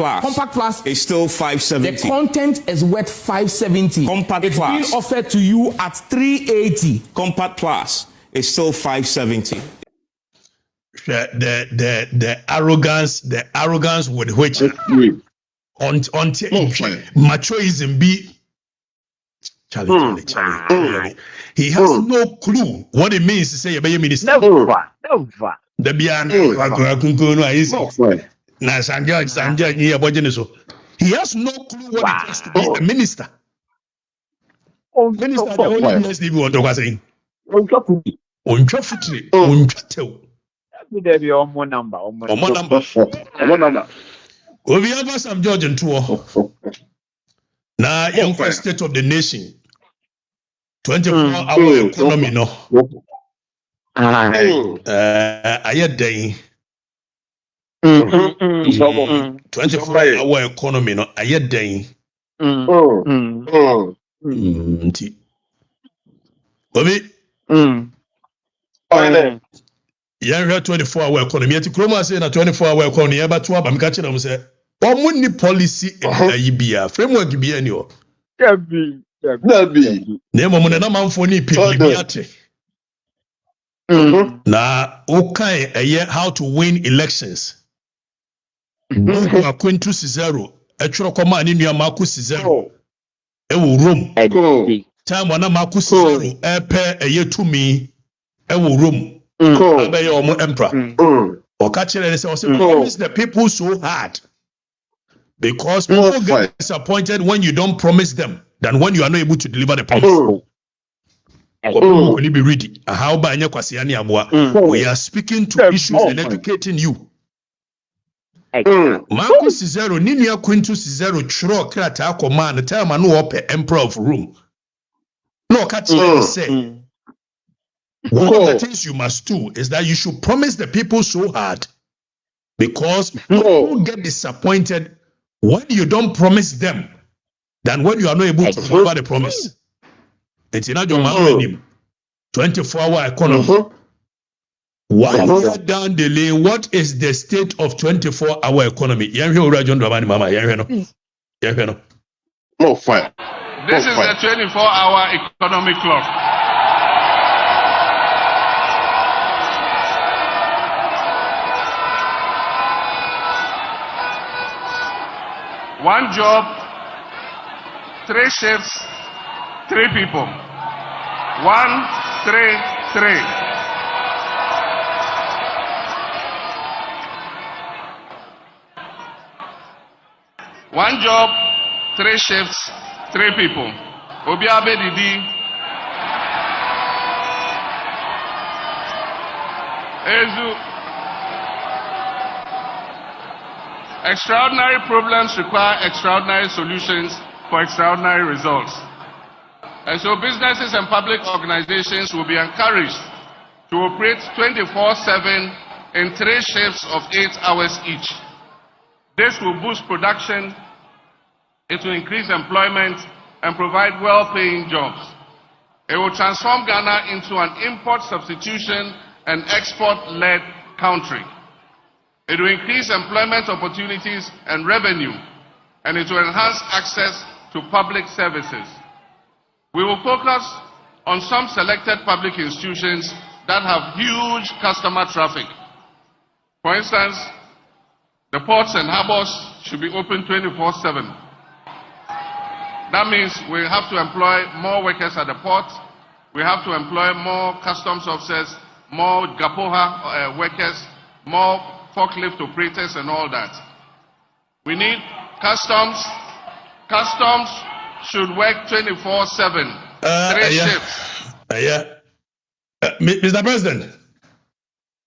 plus is still 570. The content is worth 570. Compact plus being offered to you at 380. Compact plus is still 570. The arrogance with which until machoism be challenge. He has no clue what it means to say a minister. Never. The beyond na Sanja here so he has no clue what it is to be a minister. Minister, the only minister you want to say. There be one number. We have some George and two. Now, young State of the Nation, 24-hour economy, no. I had day 24-hour economy, no. I had day. Bobby, yeah, 24-hour economy. Yet, Chroma say na 24-hour economy. But two, I'm catching them say, "Omuni policy in Libya framework be any o." Dabi. Name mo na man for ni people biate. Na okay, how to win elections. Akwentu 0. Etworo koma ni nua mako 0. E wo room. Time wana mako 0 epe tumi e wo room. Obey your emperor. Okatakyie say, promise the people so hard. Because people get disappointed when you don't promise them than when you are not able to deliver the promise. Will you be ready? How by we are speaking to issues and educating you. Marcus 0, Ninia Quintus 0, Chro Krata command, tell man no up emperor of room. No, Okatakyie say. One of the things you must do is that you should promise the people so hard, because people get disappointed when you don't promise them than when you are not able to deliver the promise. It's in your 24-hour economy. 1 year down the lane, what is the state of 24-hour economy? No fire. This is a 24-hour economic clock. 1 job, 3 shifts, 3 people. 1, 3, 3. One job, 3 shifts, 3 people. Obiabe Didi. Ezu. Extraordinary problems require extraordinary solutions for extraordinary results. And so businesses and public organizations will be encouraged to operate 24/7 in 3 shifts of 8 hours each. This will boost production, it will increase employment and provide well-paying jobs. It will transform Ghana into an import substitution and export-led country. It will increase employment opportunities and revenue, and it will enhance access to public services. We will focus on some selected public institutions that have huge customer traffic. For instance, the ports and harbors should be open 24/7. That means we have to employ more workers at the port. We have to employ more customs officers, more Gapoha workers, more forklift operators and all that. We need customs. Customs should work 24/7. 3 shifts. Mr. President,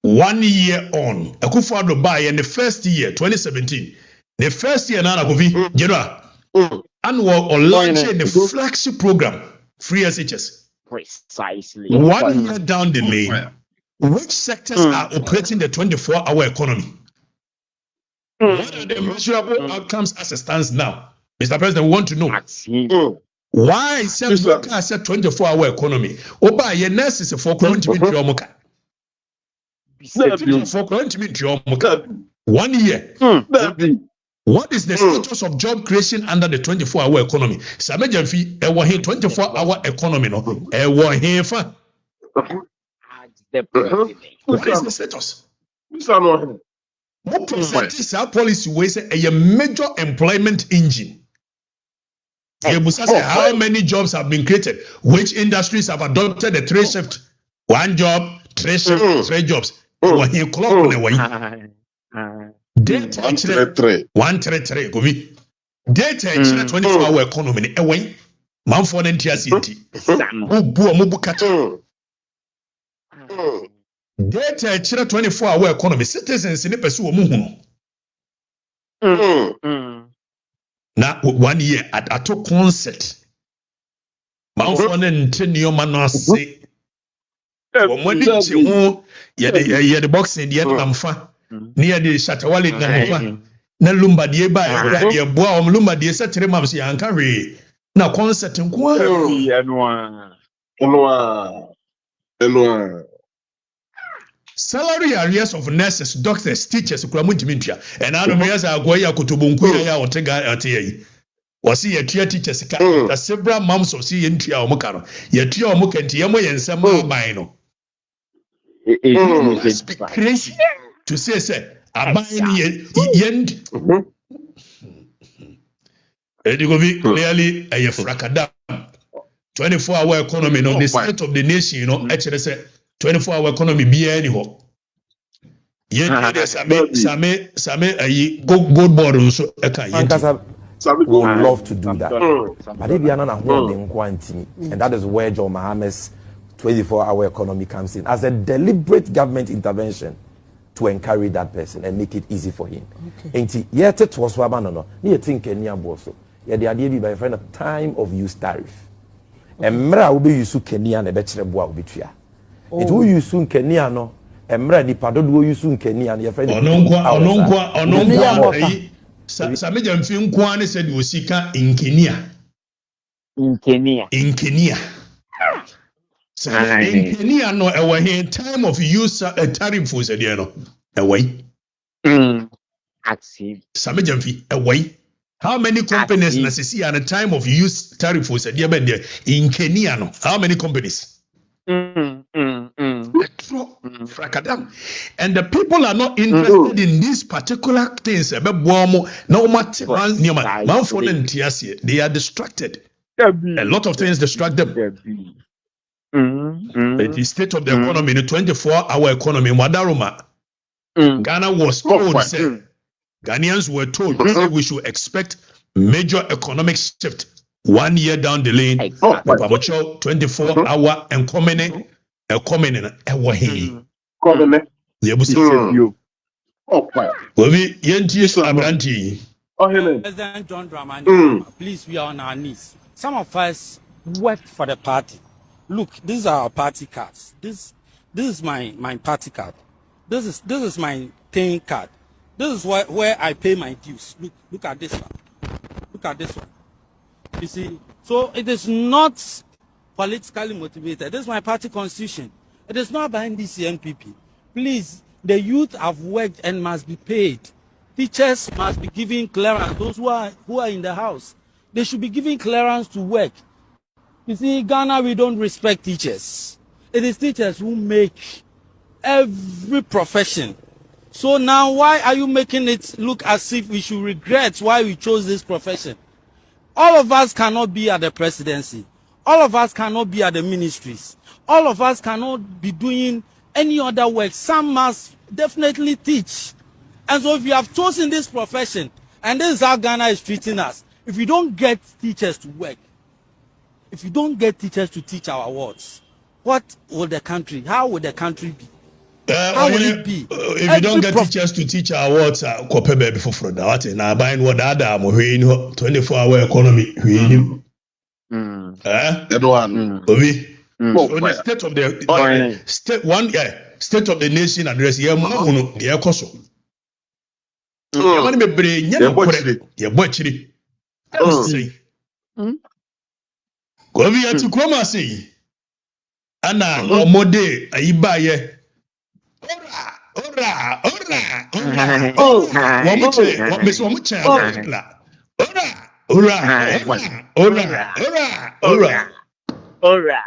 1 year on, Akufo-Addo buy in the first year, 2017. The first year, Nana Kofi, General, annual or launching the flagship program, Free SHS. Precisely. 1 year down the lane, which sectors are operating the 24-hour economy? What are the measurable outcomes as it stands now? Mr. President, we want to know. Why is it 24-hour economy? Oba, your nurses for 1 year. What is the status of job creation under the 24-hour economy? Samejamfi, ewo he 24-hour economy no. Ewo he fa. What is the status? What percentage is our policy way say a major employment engine? How many jobs have been created? Which industries have adopted the 3 shift? 1 job, 3 shift, 3 jobs. Data 133 go be. Data 24-hour economy away. Man for the NTSC. Data 24-hour economy. Citizens in the pursue muhuno. Now 1 year at a concert. Man for the NTSC say. When you the boxing, the Namfa. Near the Shatawali na Lumba die ba ya boa Lumba die setere mam se yanka we na concert nko salary arrears of nurses, doctors, teachers kula muntimintua and I don't know yes agoya kotobonku ya otega ateyi wasi yetua teachers ka the several months of see yentua omuka no yetua omuka nti yemo yensem aban no it's crazy to say aban yend Edigovi clearly a frakadam 24-hour economy no the state of the nation you know actually say 24-hour economy be anyhow same ayi gold board so eka would love to do that but if you are not holding quantity and that is where John Mohammed's 24-hour economy comes in as a deliberate government intervention to encourage that person and make it easy for him. Enti yet it was no you think Kenya boso yeah the idea be by friend of time of use tariff emra will be use Kenya na be kire boa obitua it will use Kenya no emra ni padodo use Kenya na friend ononkwa sameja mfi nkwa ne said osika in Kenya in Kenya no ewa here time of use tariff for said no away active sameja mfi away how many companies na sisi at the time of use tariff for said in Kenya no how many companies Frakadam. And the people are not interested in these particular things. They are distracted. A lot of things distract them. The state of the economy, the 24-hour economy, Wadaruma, Ghana was told, Ghanaians were told we should expect major economic shift 1 year down the lane. 24-hour and coming in. President John Dramani, please, we are on our knees. Some of us work for the party. Look, these are our party cards. This is my party card. This is my paying card. This is where I pay my dues. Look at this one. Look at this one. You see, so it is not politically motivated. This is my party constitution. It is not by NDC MPP. Please, the youth have worked and must be paid. Teachers must be given clearance. Those who are in the house, they should be given clearance to work. You see, Ghana, we don't respect teachers. It is teachers who make every profession. So now, why are you making it look as if we should regret why we chose this profession? All of us cannot be at the presidency. All of us cannot be at the ministries. All of us cannot be doing any other work. Some must definitely teach. And so if you have chosen this profession, and this is how Ghana is treating us, if you don't get teachers to work, if you don't get teachers to teach our words, how will the country be? How will it be? If you don't get teachers to teach our words, kope baby for that. Now buying what other 24-hour economy. So the state of the state of the nation address here, the Koso. Govia to Kromasi. Anna, no more day, Aibaye. Ora.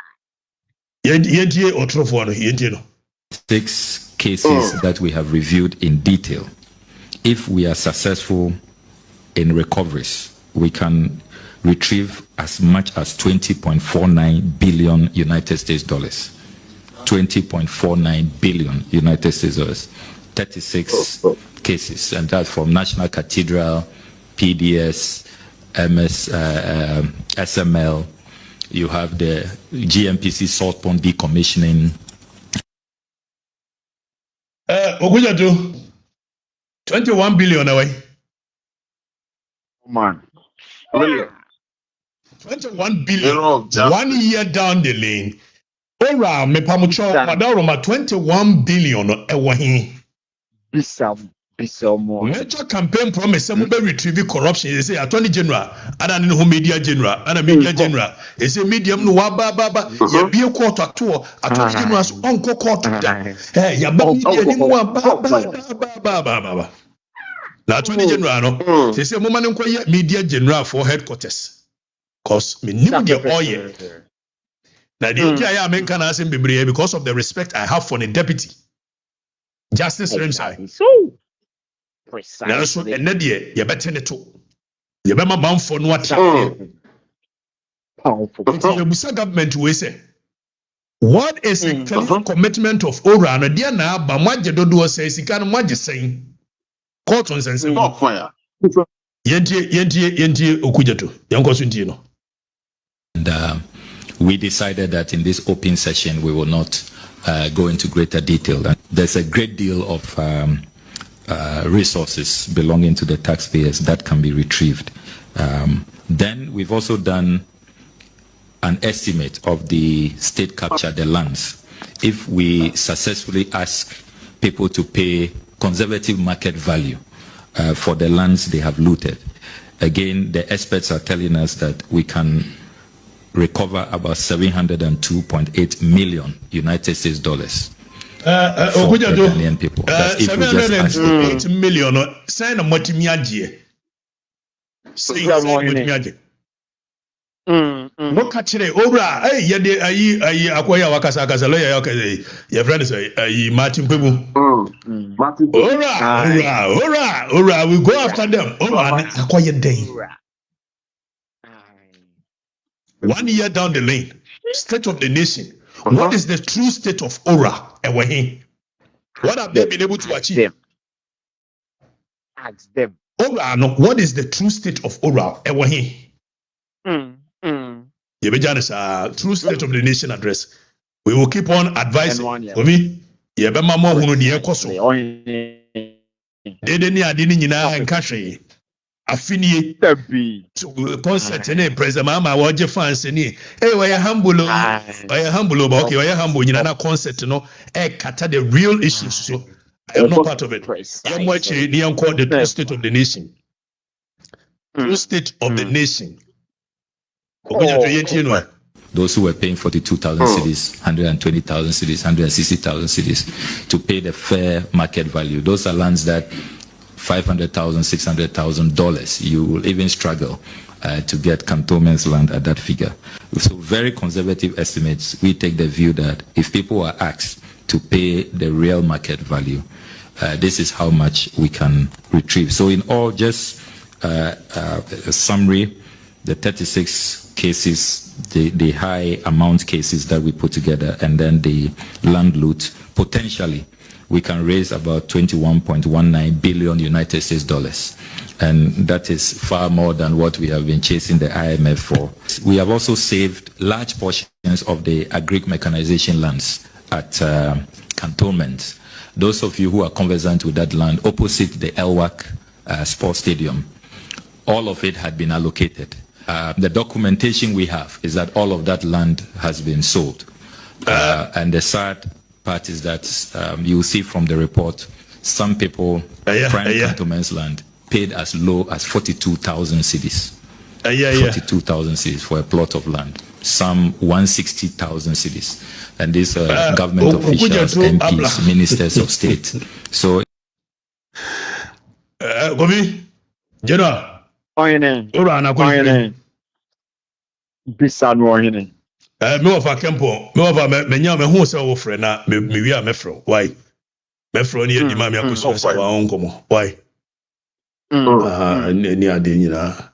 Six cases that we have reviewed in detail. If we are successful in recoveries, we can retrieve as much as 20.49 billion United States dollars. 20.49 billion United States dollars. 36 cases, and that's from National Cathedral, PDS, MS, SML. You have the GMPC Salt Pond decommissioning. Okujatu, 21 billion away. Man. 21 billion. 1 year down the lane. Ora me pamucho madaroma 21 billion ewahi. Bisa more. Major campaign promise some be retrieve corruption. They say Attorney General, and no media general, and a media general. They say medium no baba. You be a court at all. Attorney General's uncle court. Hey, ya media ni mo baba. Now Attorney General no. They say moment nko media general for headquarters. Cause me knew the oil. Now the idea I make can ask him because of the respect I have for the deputy. Justice Remsai. So precisely. And then you better it too. You better bound for no attack. Powerful. The Musa government will say, what is the commitment of Ora? And dear now, but what you do says, you can't what you saying. Court on sense. Not fire. Yenti Okujato, Yanko Suntino. And we decided that in this open session, we will not go into greater detail. There's a great deal of resources belonging to the taxpayers that can be retrieved. Then we've also done an estimate of the state capture, the lands. If we successfully ask people to pay conservative market value for the lands they have looted, again, the experts are telling us that we can recover about 702.8 million United States dollars for the Ghanaian people. That's if we just ask 708 million. Sign a multimiaje. No catch it. Ora, hey, yede ayi akwaya wakasa kasa lawyer yakase. Your friend say ayi Martin Pebu. Ora. We go after them. Ora, akwaya day. 1 year down the lane, state of the nation. What is the true state of Ora? What have they been able to achieve? Ask them. Ora, no. What is the true state of Ora? True state of the nation address. We will keep on advising. For me, yebema mo hunu die koso. Dede ni ade ni nyina nka hwe. Afinie concert ne president mama woje fans ni we are humble but okay we are humble nyina na concert no kata the real issues so I am not part of it. You call the true state of the nation. True state of the nation. Those who were paying 42,000 cedis, 120,000 cedis, 160,000 cedis to pay the fair market value. Those are lands that $500,000, $600,000. You will even struggle to get cantonments land at that figure. So very conservative estimates. We take the view that if people are asked to pay the real market value, this is how much we can retrieve. So in all, just a summary, the 36 cases, the high amount cases that we put together, and then the land loot, potentially we can raise about 21.19 billion United States dollars. And that is far more than what we have been chasing the IMF for. We have also saved large portions of the agric mechanization lands at cantonments. Those of you who are conversant with that land opposite the Elwak Sports Stadium, all of it had been allocated. The documentation we have is that all of that land has been sold. And the sad part is that you will see from the report, some people, prime cantonments land, paid as low as 42,000 cedis. 42,000 cedis for a plot of land. Some 160,000 cedis. And these government officials, MPs, ministers of state. So, Gobi, General. Bisan wohene. Me of a campo, me of a menya me hu se wo frɛ na me wi a me frɛ. Why? Me frɛ ni edi ma me akoso se wa onkomo. Why? Ni ade nyina.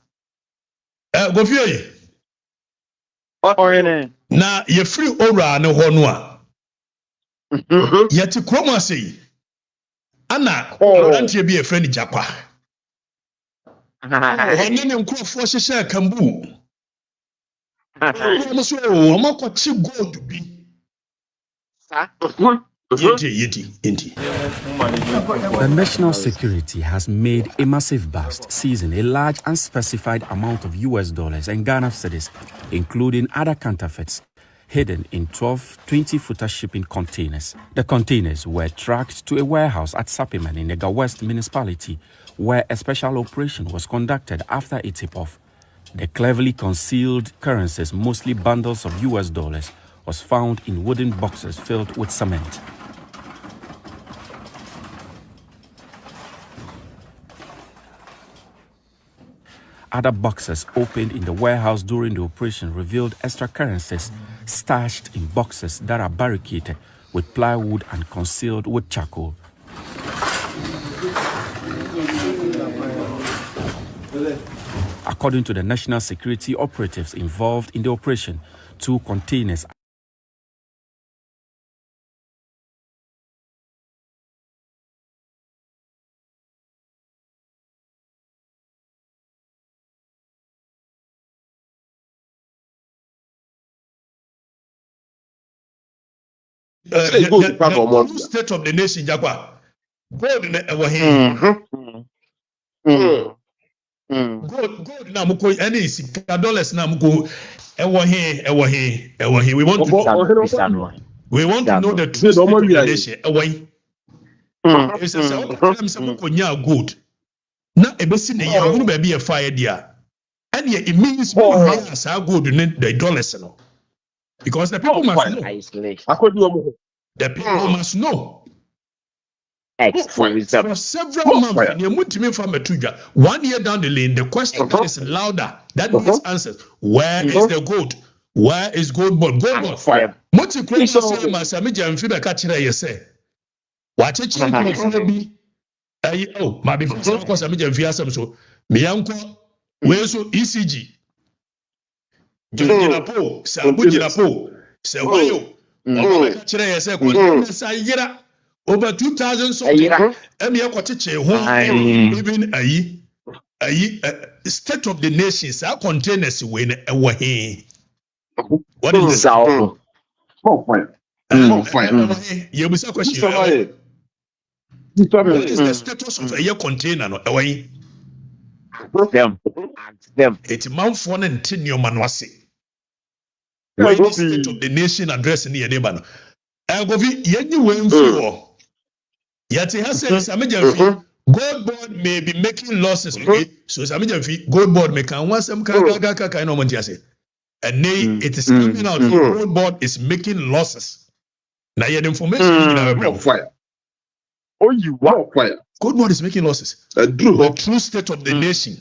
Gofi oyi. Wohene. Na ye free ora ne ho no a. Ye ti kromo asei. Ana rantie bi e frɛ ni Japa. Ɔne ne nkurɔfoɔ hyehyɛ kambu. Ɔmo so ɔmo akɔkye gold bi. The national security has made a massive bust, seizing a large unspecified amount of US dollars and Ghana cedis, including other counterfeits, hidden in 12 20-footer shipping containers. The containers were tracked to a warehouse at Sapiman in the West municipality, where a special operation was conducted after a tip-off. The cleverly concealed currencies, mostly bundles of US dollars, was found in wooden boxes filled with cement. Other boxes opened in the warehouse during the operation revealed extra currencies stashed in boxes that are barricaded with plywood and concealed with charcoal. According to the national security operatives involved in the operation, 2 containers the state of the nation, Japa. Gold in gold na muko any sika dollars na muko ewo he. We want to know the truth of the nation. It's a muko gold. Na ebesi ne ya hunu ba bi e fire dia. And it means more as gold than the dollars no. Because the people must know. The people must know. For several months, you move me from a tuja. 1 year down the lane, the question is louder. That needs answers. Where is the gold? Where is gold bond? Gold bond. Moti kura say masami jamfi be ka kire ye say. Wa chechi ko bi. Oh, my because of course I'm jamfi asem so. Me yanko we so ECG. Jinapo, sabu jinapo. Se wayo. O ka kire ye say ko sa yira. Over 2,000 something. And you got even a state of the nations. Our containers win away. What is this? You was a question. What is the status of a year container? Away. Them. It's Mount Fon and Tinio Manwasi. Where the state of the nation address in the neighbor. I go be yenny way for. Yet he has said, Gold board may be making losses. So gold board may can want some kind of money. And nay, it is coming out. Gold board is making losses. Now you have information in our fire. Oh, you want fire. Gold board is making losses. The true state of the nation.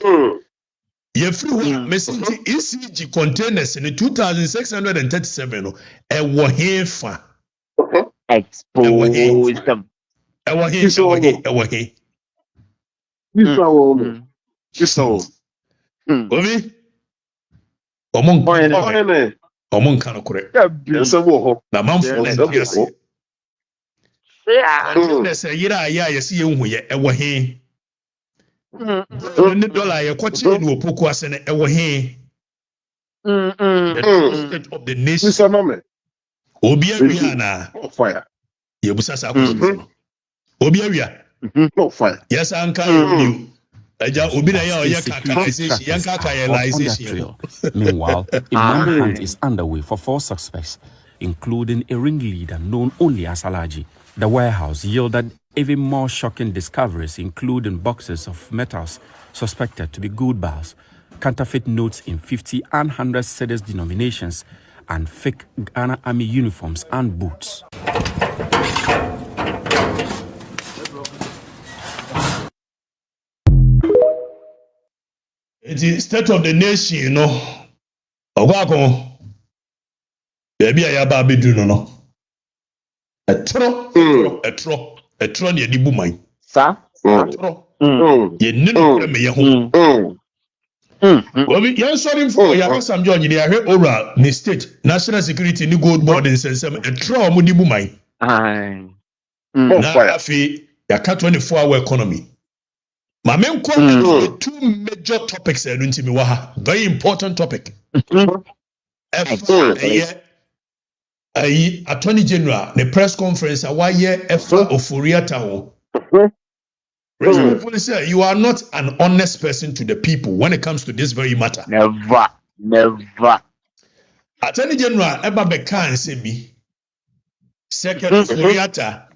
Everyone messing ECG containers in 2,637 and were here for expose them. Ewa he. Obi. Omon kana kure. Na manfo na yesi. Na se yira ya yesi yenhu ye ewa he. Ne dollar ye kwache ni opoku ase ne ewa he. The state of the nation. Obi awia na fire. Ye busa sa ko. Obi awia. No fire. Yes, Anka. Meanwhile, a manhunt is underway for 4 suspects, including a ringleader known only as Alaji. The warehouse yielded even more shocking discoveries, including boxes of metals suspected to be gold bars, counterfeit notes in 50 and 100 cedis denominations, and fake Ghana Army uniforms and boots. The state of the nation, you know. Ogwako. Baby ayaba bedu no. Etro ne di bumai. Sa? Etro. Ye ninu kure me ye ho. Obi yan sorry for ya Sam John ni ahwe oral ni state national security ni gold board nsensem etro mo di bumai. Na afi ya ka 24-hour economy. My main question 2 major topics very important topic. Attorney General, the press conference, President say you are not an honest person to the people when it comes to this very matter. Never. Attorney General, Eba Bekan say me, Second Ofuriata,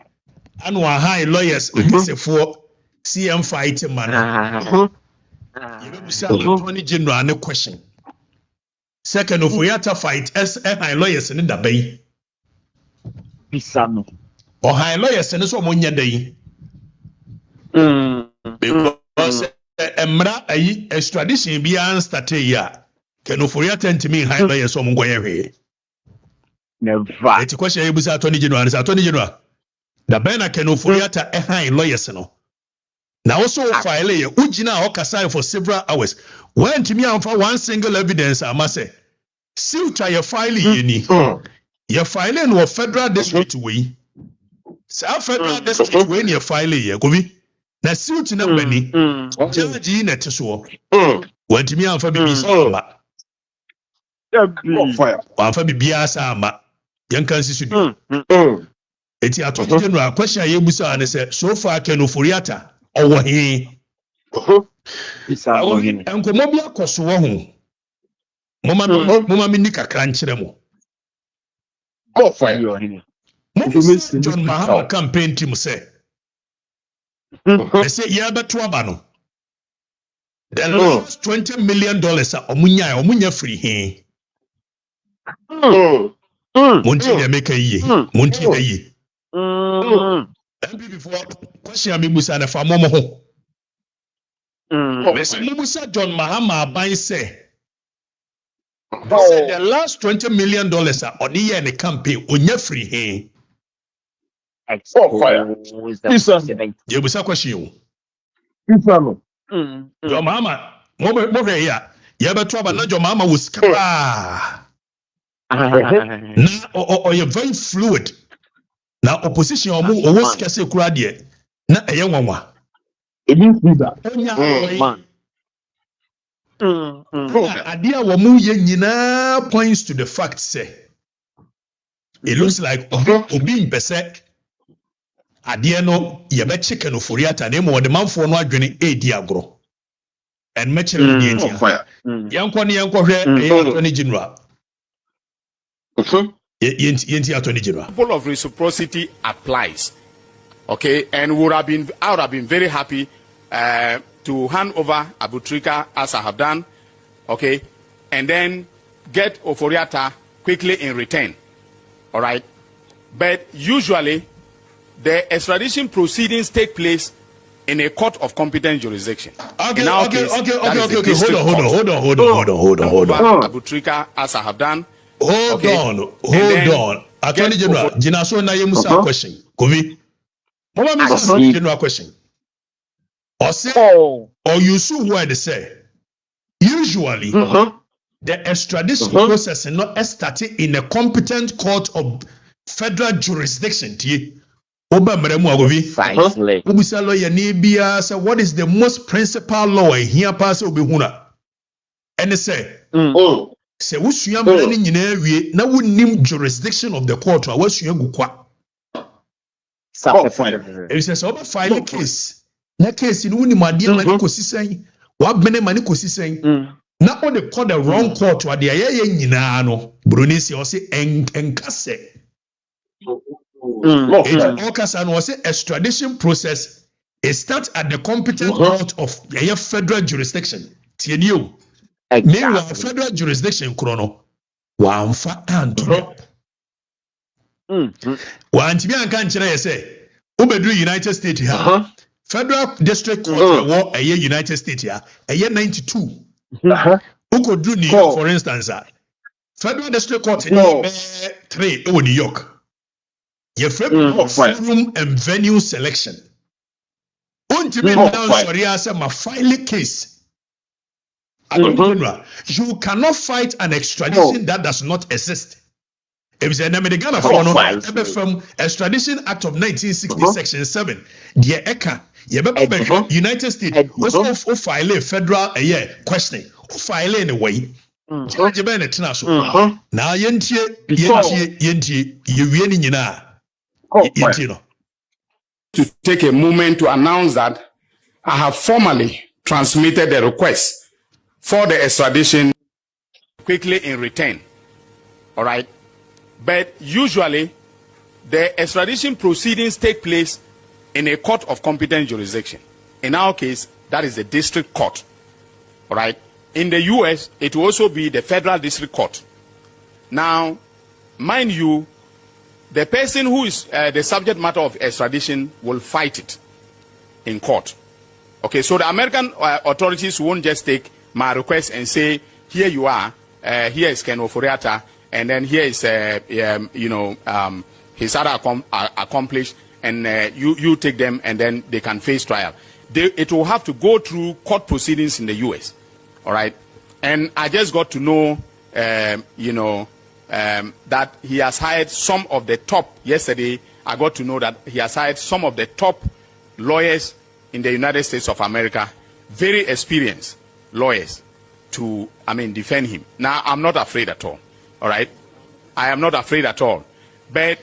and one high lawyers for CM fighting man. You say Attorney General no question. Second of we fight high lawyers in the bay. Pisano. Or high lawyers in so munya day. Because a extradition beyond statia can offer to me high lawyers so mungoye. Never. It's a question you Attorney General. Attorney General. The banner can offer a high lawyers no. Now also file a ujina okasai for several hours. When to me for one single evidence, I must say, silta your filing yeni. Your filing was federal district way. Sa federal district way your filing ye gobi. Na silta na bani. Judge na teso. When to me for bibi sama. Fire. One for bibi sama. Yankan sisu. Eti Attorney General question ye busa and say so far can ofuriata. Owo he enkomo bi akoso wo ho moma mi ni kakra nkyere mo go fire John Mahama campaign team say they say ya beto aba no the last $20 million omunya free he monti ya make yi monti ya yi MP before question me busa na fa momo ho. Musa John Mahama Aban say the last $20 million on the year in the campaign onye free he. You busa question you. John Mahama mo ya ya beto aba na John Mahama was na you very fluid. Now opposition omo owo sika se kura de na eye nwanwa. Idea wamu ye nyina points to the fact say it looks like obi mpese idea no ye be chicken oforiata na mo de manfo no adwene edi agro and mechere di etia yanko ne yanko hwe attorney general yenti attorney general. Principle of reciprocity applies. Okay, and I would have been very happy to hand over Abutrika as I have done, okay, and then get Oforiata quickly in return. All right, but usually the extradition proceedings take place in a court of competent jurisdiction. Okay. Hold on. Abutrika as I have done. Hold on. Attorney General, Jinaso na yemusa question. Kovi. Mama Mr. General question. Or say, or you see what they say. Usually, the extradition process is not started in a competent court of federal jurisdiction. Oba meremu agovi. Ubisa lawyer nebia say what is the most principal law here pass obi huna. And they say, say wusua mara ni nyina wie na wonnim jurisdiction of the court a wasua gukwa. It says over file case. Na case ni woni made mani kosisen. Wa bene mani kosisen. Na o de call the wrong court wa de aye nyina no. Brunisi o say enkase. Okasa no say extradition process it starts at the competent court of a federal jurisdiction. Tienio. Meanwhile, federal jurisdiction chrono. Wamfa Antonio. Wanti bi anka nkyere ye say Ubedu United States here. Federal District Court war a United States here. A year 92. Ukodu New York, for instance. Federal District Court in 3 New York. Your forum and venue selection. Untimi down sorry as my file case. You cannot fight an extradition that does not exist. If it's a Ghana from Extradition Act of 1960, Section 7, the ECA, United States, also file a federal question, file in a way. Now, yentie, to take a moment to announce that I have formally transmitted the request for the extradition quickly in return. All right. But usually, the extradition proceedings take place in a court of competent jurisdiction. In our case, that is the district court. All right. In the U.S., it will also be the federal district court. Now, mind you, the person who is the subject matter of extradition will fight it in court. Okay, so the American authorities won't just take my request and say, here you are, here is Ken Oforiata, and then here is, his other accomplished, and you take them, and then they can face trial. It will have to go through court proceedings in the U.S. All right, and I just got to know, that he has hired some of the top. Yesterday, I got to know that he has hired some of the top lawyers in the United States of America, very experienced lawyers to, defend him. Now, I'm not afraid at all. All right, I am not afraid at all. But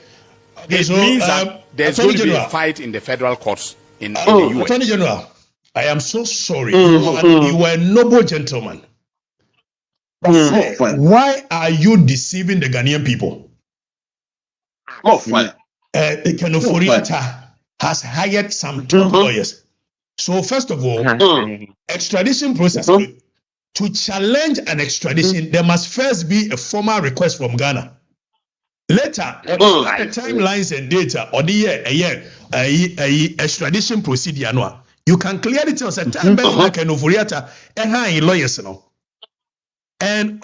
it means that there's going to be a fight in the federal courts in the U.S. Attorney General, I am so sorry. You were a noble gentleman. Why are you deceiving the Ghanaian people? Ken Oforiata has hired some top lawyers. So first of all, extradition process, to challenge an extradition, there must first be a formal request from Ghana. Later, the timelines and data or the extradition procedure no, you can clearly tell us a time like an Oforiata and high lawyers no. And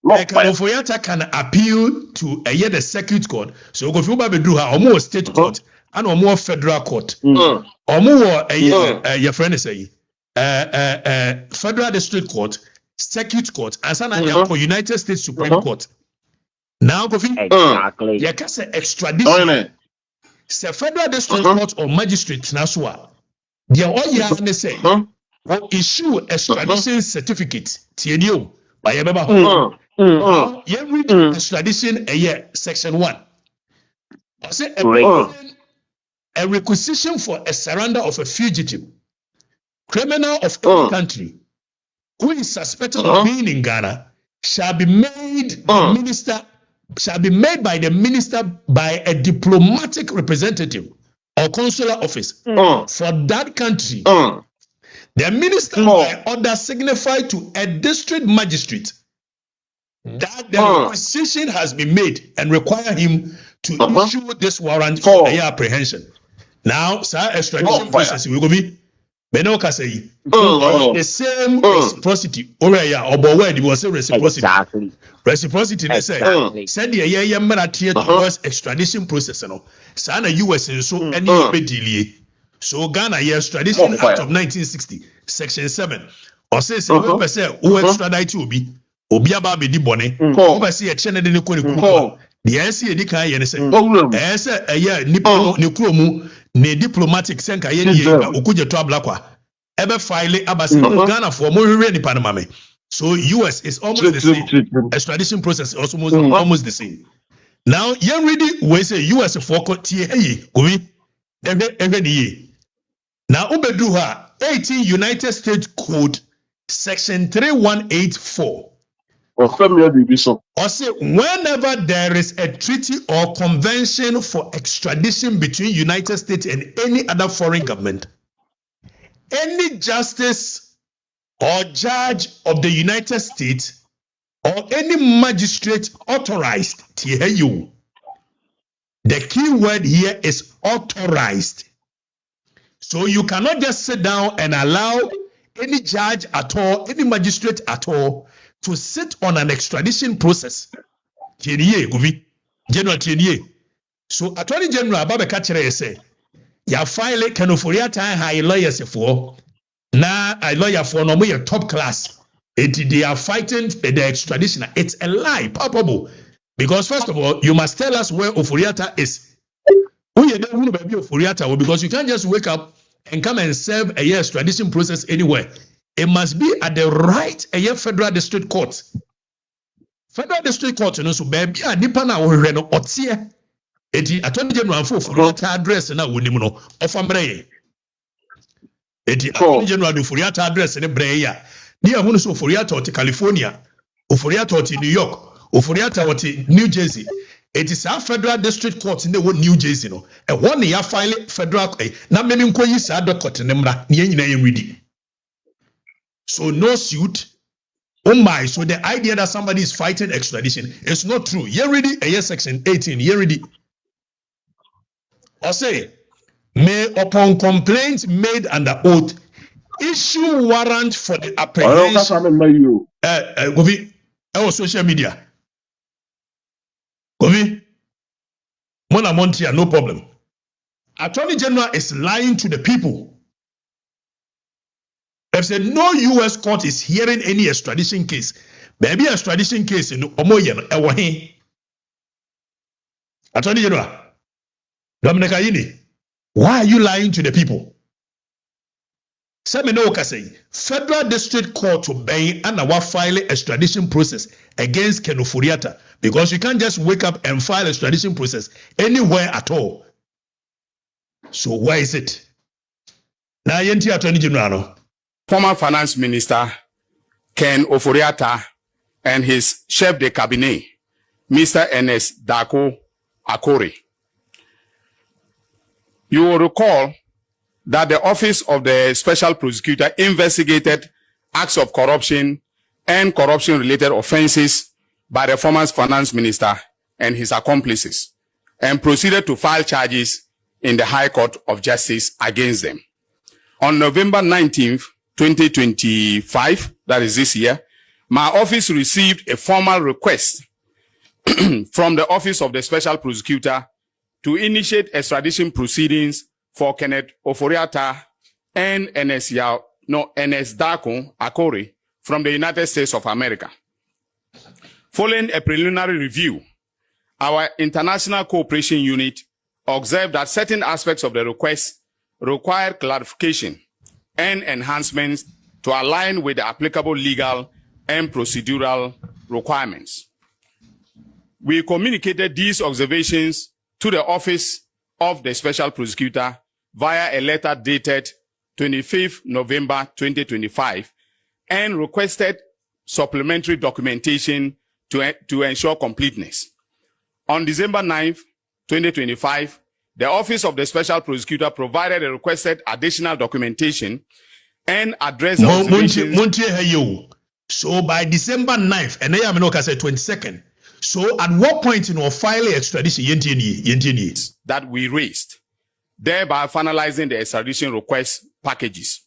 Oforiata can appeal to the circuit court. So go for do her or more state court and or more federal court. Or more your friend is saying federal district court, circuit court, and some for United States Supreme Court. Now, exactly. You can say extradition. Say federal district court or magistrate Nasua. They are all you say. Will issue extradition certificate. TNU by Yababa. You read extradition a year, section 1. I say a requisition for a surrender of a fugitive, criminal of any country, who is suspected of being in Ghana, shall be made by the minister by a diplomatic representative or consular office for that country. The minister by order signified to a district magistrate that the requisition has been made and require him to issue this warrant for apprehension. Now, sir, extradition process will be the same reciprocity. Reciprocity. Reciprocity, they say. Send the towards extradition process. Sana US and so any delay. So Ghana, Extradition Act of 1960, Section 7. Or says, who extradite will be Obiaba be dibone. Over see a channel in the Koni. The NCA Dika and say, a year Nippon, Nikromu, ne diplomatic senka yeni ukuja to Ablakwa. Ever file Abbasi Ghana for more ready Panama. So US is almost the same. Extradition process is almost the same. Now, you ready we say US for now Ubeduha 18 United States Code Section 3184. Or say whenever there is a treaty or convention for extradition between United States and any other foreign government, any justice or judge of the United States or any magistrate authorized, the key word here is authorized. So you cannot just sit down and allow any judge at all, any magistrate at all, to sit on an extradition process. General Tienye. So Attorney General Baba Kachere say, ya file Kenoforiata high lawyers for na a lawyer for no more top class. They are fighting the extradition. It's a lie, palpable. Because first of all, you must tell us where Oforiata is. Because you can't just wake up and come and serve a extradition process anywhere. It must be at the right federal district court. Federal district court, you know, so baby, nipa na no otie. Eti Attorney General for address na wonimuno of ambreye. Eti Attorney General do Oforiata address ne breya. Ni ahunu so Oforiata oti California, Oforiata oti New York, Oforiata oti New Jersey. It is our federal district court in the New Jersey no. And one year file federal na memi nko yi sa court ne mra ne nyina ye ready. So no suit. Oh my, so the idea that somebody is fighting extradition is not true. You ready? Section 18. You ready? I say, may upon complaint made under oath issue warrant for the apprehension. Social media. Govi, Mona Montia, no problem. Attorney General is lying to the people. If said no U.S. court is hearing any extradition case, maybe extradition case in Omoyen, Ewahi. Attorney General, Dominica Yini, why are you lying to the people? Seminoka say, Federal District Court to Bay and our file extradition process against Kenoforiata because you can't just wake up and file extradition process anywhere at all. So why is it? Now, Yenti Attorney General. Former Finance Minister Ken Oforiata and his chef de cabinet, Mr. Ernest Dako Akore. You will recall that the Office of the Special Prosecutor investigated acts of corruption and corruption-related offenses by the former Finance Minister and his accomplices and proceeded to file charges in the High Court of Justice against them. On November 19th, 2025, that is this year, my office received a formal request from the Office of the Special Prosecutor to initiate extradition proceedings for Kenneth Ofori-Atta and Ernest Darko Akore from the United States of America. Following a preliminary review, our International Cooperation Unit observed that certain aspects of the request require clarification and enhancements to align with the applicable legal and procedural requirements. We communicated these observations to the Office of the Special Prosecutor via a letter dated 25th November 2025 and requested supplementary documentation to ensure completeness. On December 9th, 2025, the Office of the Special Prosecutor provided a requested additional documentation and addressed observations. So by December 9th, and I am not say 22nd. So at what point in our filing extradition that we raised, thereby finalizing the extradition request packages.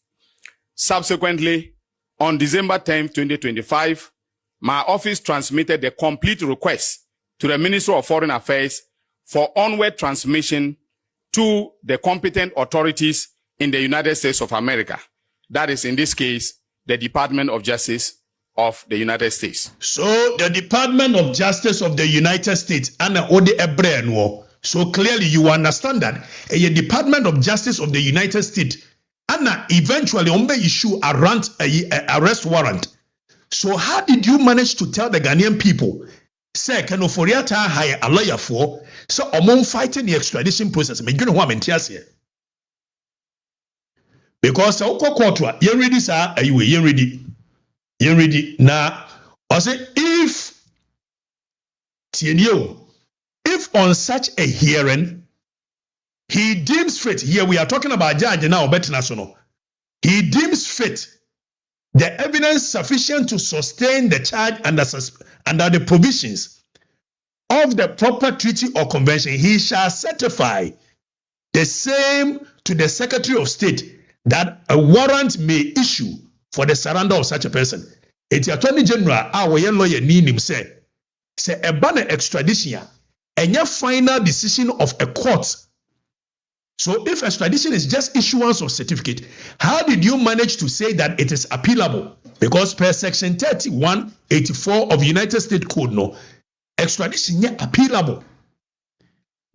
Subsequently, on December 10th, 2025, my office transmitted the complete request to the Ministry of Foreign Affairs for onward transmission to the competent authorities in the United States of America. That is, in this case, the Department of Justice of the United States. So the Department of Justice of the United States, so clearly you understand that a Department of Justice of the United States, eventually issue a arrest warrant. So how did you manage to tell the Ghanaian people, say, can Ofori-Atta hire a lawyer for, so among fighting the extradition process? You know what I'm here. Because you're ready, sir, you're ready. You're ready. Now, I say, if on such a hearing, he deems fit, here we are talking about judge now, but national, he deems fit the evidence sufficient to sustain the charge under the provisions of the proper treaty or convention, he shall certify the same to the Secretary of State that a warrant may issue for the surrender of such a person. It's Attorney General, our lawyer, Ninim said, say a banner extradition, and your final decision of a court. So if extradition is just issuance of certificate, how did you manage to say that it is appealable? Because per section 3184 of United States Code, no, extradition is appealable.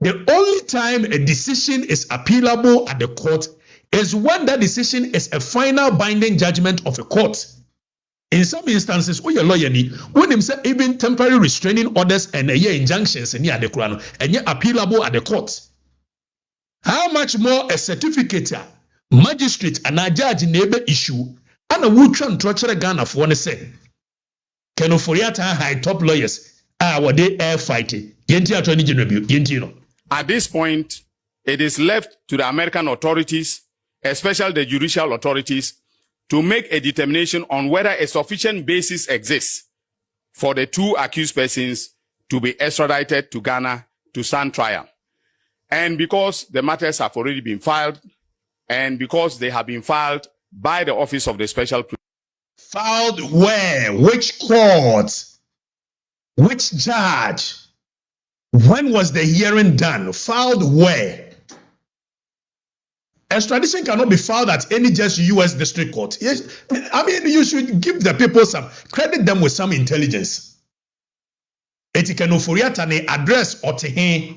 The only time a decision is appealable at the court is when that decision is a final binding judgment of a court. In some instances, when him say even temporary restraining orders and injunctions near the Quran and yet appealable at the court. How much more a certificate, magistrate, and a judge neighbor issue, and a wood and torture Ghana for one say. Can Ofori-Atta high top lawyers what they air fighting? At this point, it is left to the American authorities, especially the judicial authorities, to make a determination on whether a sufficient basis exists for the two accused persons to be extradited to Ghana to stand trial. And because the matters have already been filed, and because they have been filed by the Office of the Special Prosecutor. Filed where? Which court? Which judge? When was the hearing done? Filed where? Extradition cannot be filed at any just U.S. district court. Yes, I mean, you should give the people credit them with some intelligence. Eti Ken Ofori-Atta ne address otehe.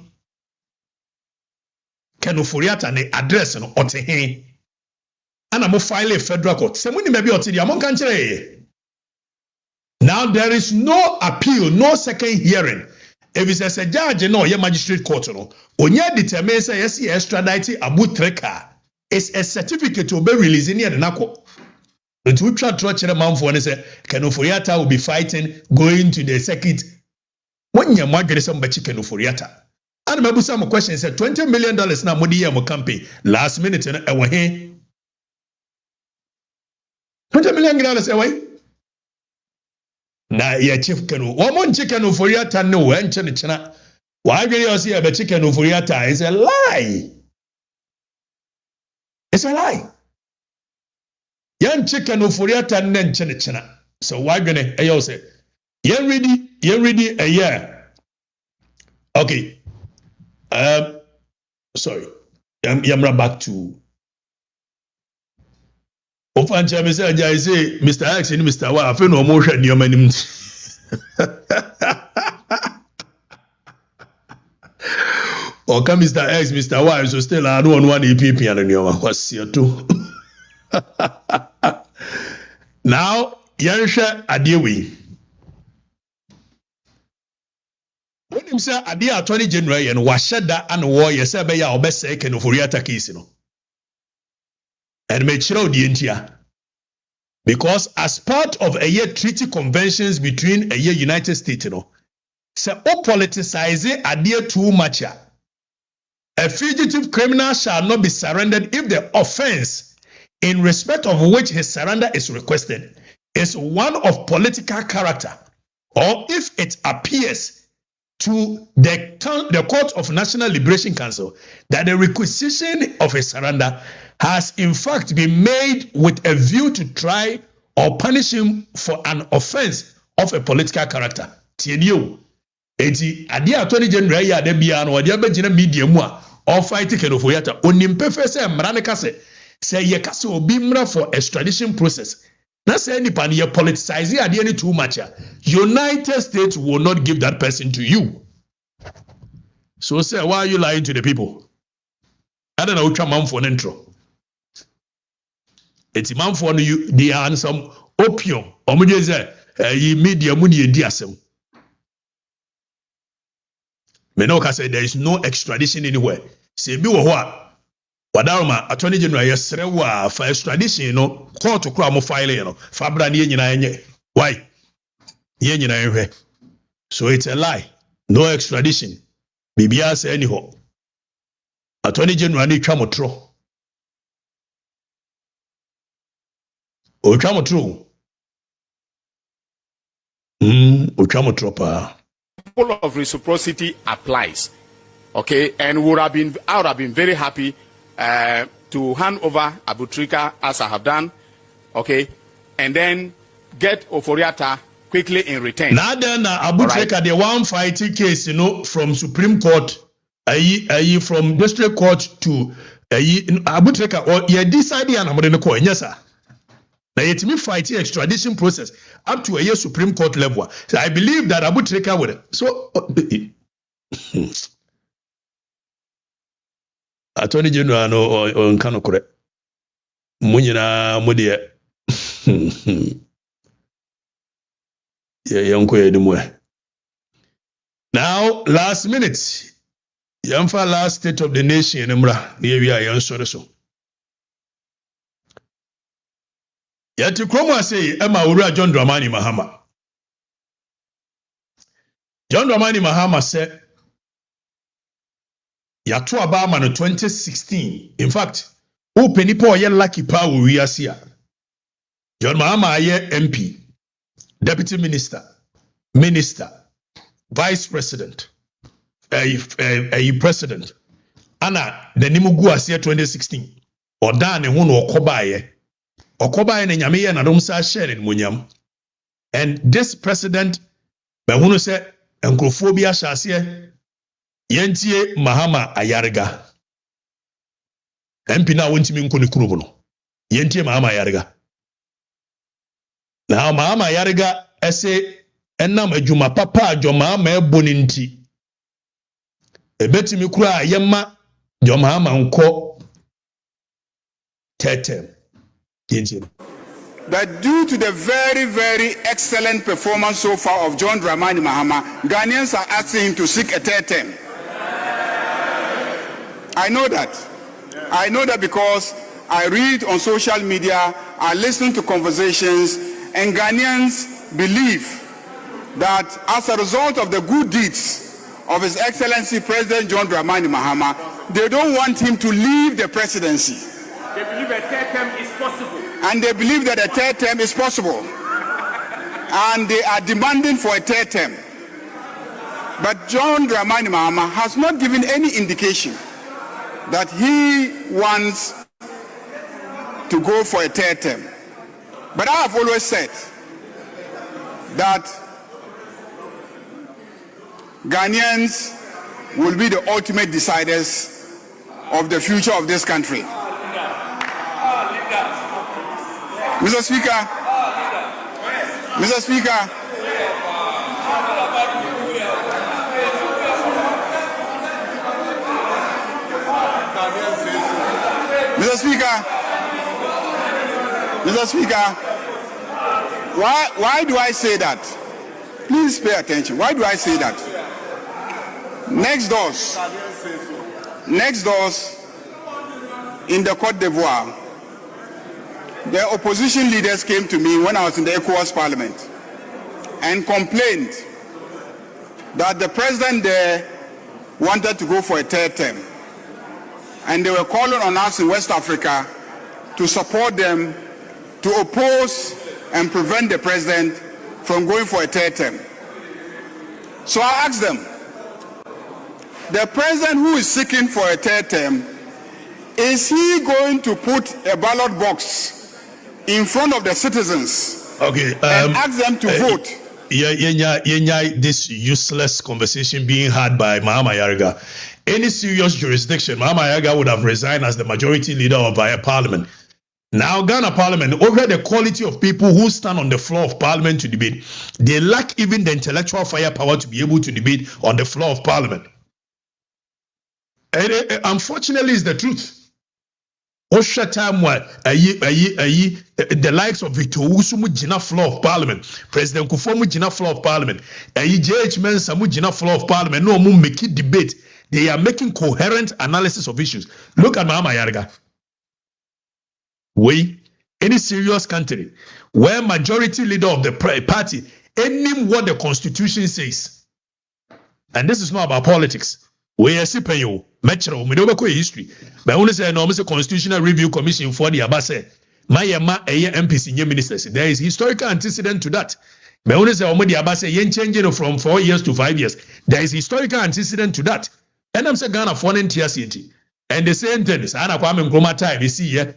Ken Ofori-Atta ne address no otehe. And I'm file a federal court. Semuni maybe otidi among country. Now there is no appeal, no second hearing. If it's a judge, no, your magistrate court, no. Onye determine say yes, extradite Abu Treka. It's a certificate to be released in the NACO. But we try to watch the man for and say, Ken Ofori-Atta will be fighting, going to the circuit. When you're married, somebody Ken Ofori-Atta. And maybe some question said $20 million now, Modi campaign. Last minute, and I went here. $20 million away. Now, yeah, Chief Kenu. One Chicken Ofori-Atta no, and China. Why do you see a chicken of Furiata? It's a lie. It's a lie. Yan chicken of Furiata and then Chenichena. So why gonna I say? Yan ready a year. Okay. Sorry. I'm back to Ofancha Mr. I say Mr. X and Mr. Y. I feel no motion your man. Or come Mr. X, Mr. Y, so still I don't want EPP and your what's here too. Now, Yansha Adewi. When him say Adia Attorney General and Washada and War, you say, Beya, or best second of Uriata case, you know. And make sure the India. Because as part of a year treaty conventions between a year United States, you know, say, o politicize Adia too much. A fugitive criminal shall not be surrendered if the offense in respect of which his surrender is requested is one of political character, or if it appears to the Court of National Liberation Council that the requisition of a surrender has in fact been made with a view to try or punish him for an offense of a political character. Tienio. Eti ade Attorney General ya de bia no de abegina media mu a all fight ticket of Oyata onim pefe se mra ne kase se ye kase obi mra for extradition process na say nipa ne ye politicize ade ni too much. United States will not give that person to you. So say, why are you lying to the people? I don't know which man for an intro. It's man for you, they are some opium. Ye media money diasem. Menoka said there is no extradition anywhere. Say be what? Wadaroma Attorney General yesrewa for extradition, you know, court to crime file, you know, Fabra nye. Why? Nye. So it's a lie. No extradition. Bibia say anyhow. Attorney General ni chamotro. O chamotro. O chamotro pa. Principle of reciprocity applies, okay, and I would have been very happy to hand over Abutrika as I have done, okay, and then get Oforiata quickly in return. Now then, Abutrika, the one fighting case, you know, from Supreme Court, from District Court to Abutrika, or you decided on the court, yes, sir. Now, it's me fighting extradition process up to a year Supreme Court level. So I believe that Abutrika would. So, Attorney General no on Kano correct. Munyina mudia. Now, last minute, Yamfa last state of the nation, Emra, near we are so. Yeti Kromwa say Emma Ura John Dramani Mahama. John Dramani Mahama said Yatu Abama no 2016. In fact, who penipo ye lucky power we are here. John Mahama aye MP, Deputy Minister, Vice President, President. Ana the Nimugu Asia 2016. Oda ne hu no okobaye. Okoba ene nyame ye na dom sa share munyam. And this president be hunu se enkrofo bi ahase yentie Mahama Ayarga. MP na wontimi nkoni kurubu no. Yentie Mahama Ayarga. Na Mahama Ayarga ese enam adwuma papa adwo Mahama eboni nti. Ebetimi kura yemma jo Mahama nko tetem. That due to the very, very excellent performance so far of John Dramani Mahama, Ghanaians are asking him to seek a third term. I know that. I know that because I read on social media, I listen to conversations, and Ghanaians believe that as a result of the good deeds of His Excellency President John Dramani Mahama, they don't want him to leave the presidency. They believe a third term is possible. And they believe that a third term is possible. And they are demanding for a third term. But John Dramani Mahama has not given any indication that he wants to go for a third term. But I have always said that Ghanaians will be the ultimate deciders of the future of this country. Mr. Speaker, Mr. Speaker, Mr. Speaker, Mr. Speaker, why do I say that? Please pay attention. Why do I say that? Next doors in the Côte d'Ivoire, the opposition leaders came to me when I was in the ECOWAS Parliament and complained that the president there wanted to go for a third term. And they were calling on us in West Africa to support them, to oppose and prevent the president from going for a third term. So I asked them, the president who is seeking for a third term, is he going to put a ballot box in front of the citizens and ask them to vote? This useless conversation being had by Mahama Yariga. Any serious jurisdiction, Mahama Yariga would have resigned as the majority leader of our parliament. Now, Ghana Parliament, over the quality of people who stand on the floor of Parliament to debate, they lack even the intellectual firepower to be able to debate on the floor of Parliament. And unfortunately, it's the truth. The likes of Victor Usumu Jina floor of Parliament, President Kufuor Jina floor of Parliament, JH Mensa Jina floor of Parliament, no more make it debate. They are making coherent analysis of issues. Look at Mahama Yariga. Any serious country where majority leader of the party, any what the constitution says, and this is not about politics. We are sipping you, metro, we don't history. But only say no, Mr. Constitutional Review Commission for the Abase. My MPs in ministers. There is historical antecedent to that. But only say the Abase yen changing from 4 years to 5 years. There is historical antecedent to that. And I'm saying Ghana foreign tier city. And the same thing is Anna Kwame Nkrumah time. You see here.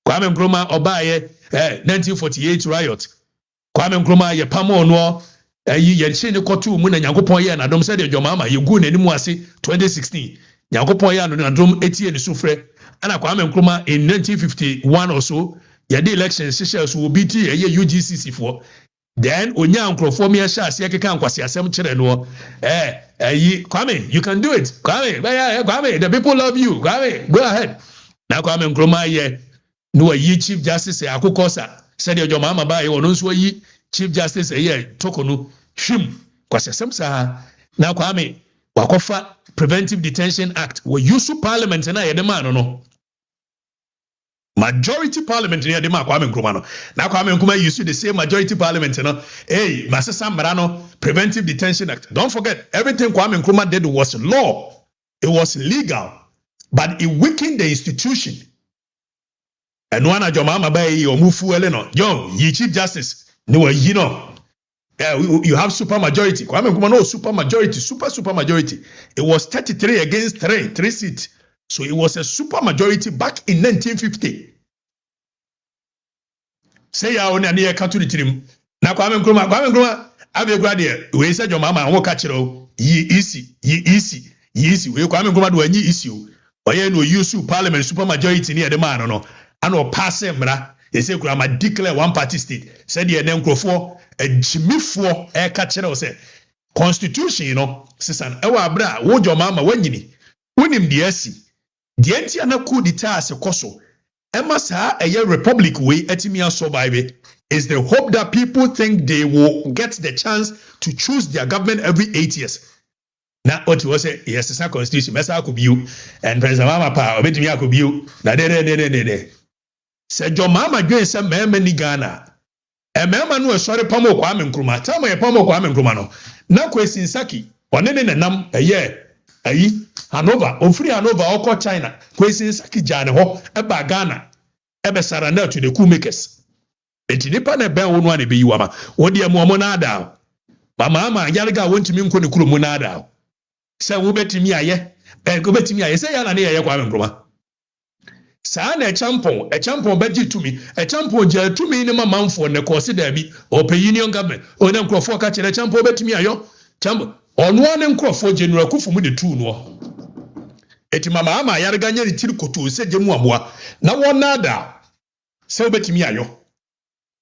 Kwame Nkrumah Obaye 1948 riot. Kwame Nkrumah ye pamo no ye chine kotu mu na Nyankopon ye na dom said the Jomama ye gu na nimu ase 2016. Nyankopon ye na dom etie ni sufre. Ana Kwame Nkrumah in 1951 or so ye the election social so will be ye UGCC for. Then onya nkrofo me sha ase keka nkwase asem kire no Kwame, you can do it. Kwame, the people love you. Kwame, go ahead. Now Kwame Nkrumah ye no yi Chief Justice Akukosa said your Jomama ba ye wono so yi Chief Justice ye tokono hwim kwase asem sa. Now Kwame wakofa Preventive Detention Act we use parliament na ye de man no. Majority parliament near the Kwame Nkrumah no. Now Kwame Nkrumah use the same majority parliament no. Hey, Masasa Marano Preventive Detention Act. Don't forget, everything Kwame Nkrumah did was law. It was legal, but it weakened the institution. And one of Jomama Bay or Mufu Eleno, yo, ye Chief Justice, no, you know. You have super majority. Kwame Nkrumah no super majority, super majority. It was 33 against 3 seats. So it was a super majority back in 1950. Say ya on near Catholic team. Now Kwame Nkrumah, have you graduate? We said your mama and catch you. Ye easy. We Kwame Nkrumah do any issue. Or you no use parliament super majority near the man no. And no pass him, they say Grandma declare one party state. Said the name Crawford and Jimmy for air catcher say constitution, you know, sisan ewa bra, wo your mama when you him the SC. The anti-ana coup d'etat se koso. Emma sa a republic way etimia survive is the hope that people think they will get the chance to choose their government every 8 years. Now what you say, yes, it's a constitution, Mesa could be you, and President Mama Pa, Obetimia could be you. Na de. Said your mama doing some many Ghana. A man who was sorry Pomo Kwame Nkrumah. Tell me a Pomo Kwame Nkrumah no. Now question Saki, one in a num a year. Ayi Hanover, ofri Hanover oko China. Question Saki Jane ho eba Ghana. Ebe sarana to the coup makers. Eti nipa na be wonu ane be yiwama. Wodi emu omo na ada. mama ama yarga wontimi nko ne kuromu na ada se wo betimi aye wobetimi aye se ya na ne ye Kwame Nkrumah saa na echampon beji tumi echampon je tumi ne mamanfo ne ko se da bi open union government o na nkrofo ka kire echampon betimi ayo champ ono ne nkrofo general kufu mu de tu no eti mama ama yarga nya tiri koto se je mu aboa na wona da se obetimi ayo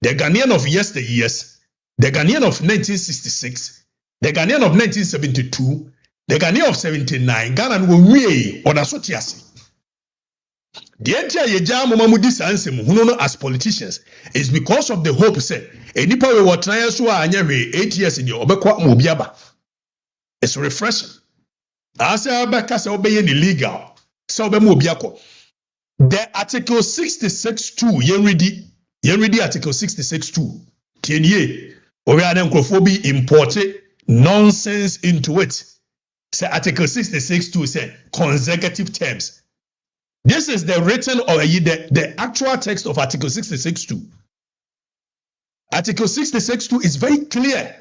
the Ghanaian of yesteryears, the Ghanaian of 1966, the Ghanaian of 1972, the Ghanaian of 79, Ghana no wie on asotiase. The entire yeja mama mu disansem huno as politicians is because of the hope say enipa we were trying so anya we 8 years in the obekwa mobiaba. It's refreshing. As abeka say obeye ni legal, so obe mobiako. The article 66(2 Yenredi article 66(2. Tienye, Oriana Nkrofobi imported nonsense into it. Say article 66(2 say consecutive terms. This is the written or the actual text of article 66(2. Article 66(2 is very clear.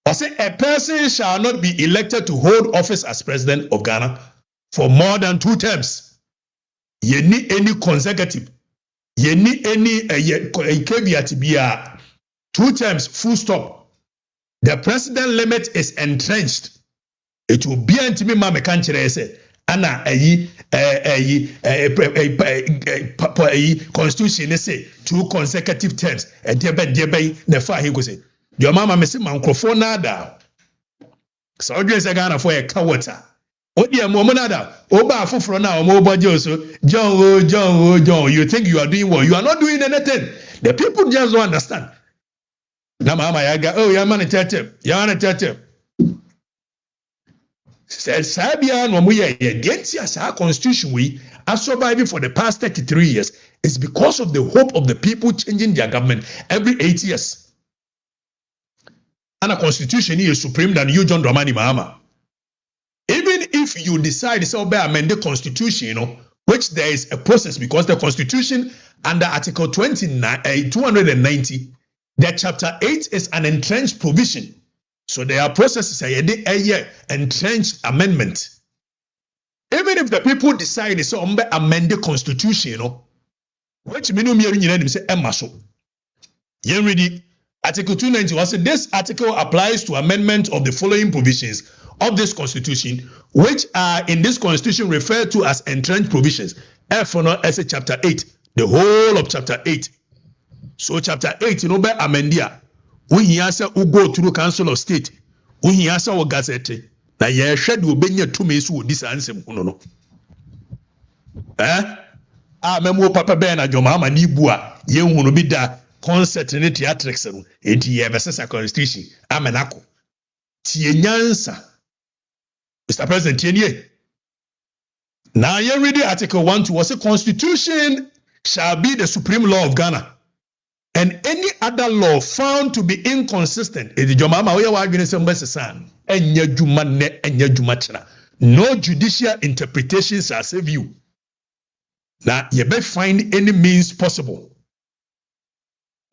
I say a person shall not be elected to hold office as president of Ghana for more than 2 terms. You need any consecutive. You need any caveat be 2 terms, full stop. The president limit is entrenched. It will be anti me can't say ana constitution say 2 consecutive terms. And debe ne fa he go say. Your mama me say microphone nada. So you say Ghana for a kawata. Odia mo nada. Oba afoforo na omo boje so John, you think you are doing what? You are not doing anything. The people just don't understand. Na mama yaga, oh ya man tete. Said Sabian when we are against our constitution we are surviving for the past 33 years. It's because of the hope of the people changing their government every 8 years. And a constitution is supreme than you, John Dramani Mahama. Even if you decide to amend the constitution, which there is a process because the constitution under article 290, that chapter 8 is an entrenched provision. So there are processes, a entrenched amendment. Even if the people decide to amend the constitution, which means say emaso. Yenredi Article 290 was this article applies to amendment of the following provisions of this constitution, which are in this constitution referred to as entrenched provisions. As a chapter 8, the whole of chapter 8. So chapter 8, be amendia. We answer who go through Council of State. We answer our gazette. Na ye shed will be near 2 months with this answer. No. Memo Papa Ben and your mama Nibua, ye will be da concert in the theatrics. It ye a constitution. Amenako. Tienyansa. Mr. President, tienye. Now you read the article 1 to was a constitution shall be the supreme law of Ghana. And any other law found to be inconsistent, no judicial interpretation shall save you. Now, you better find any means possible.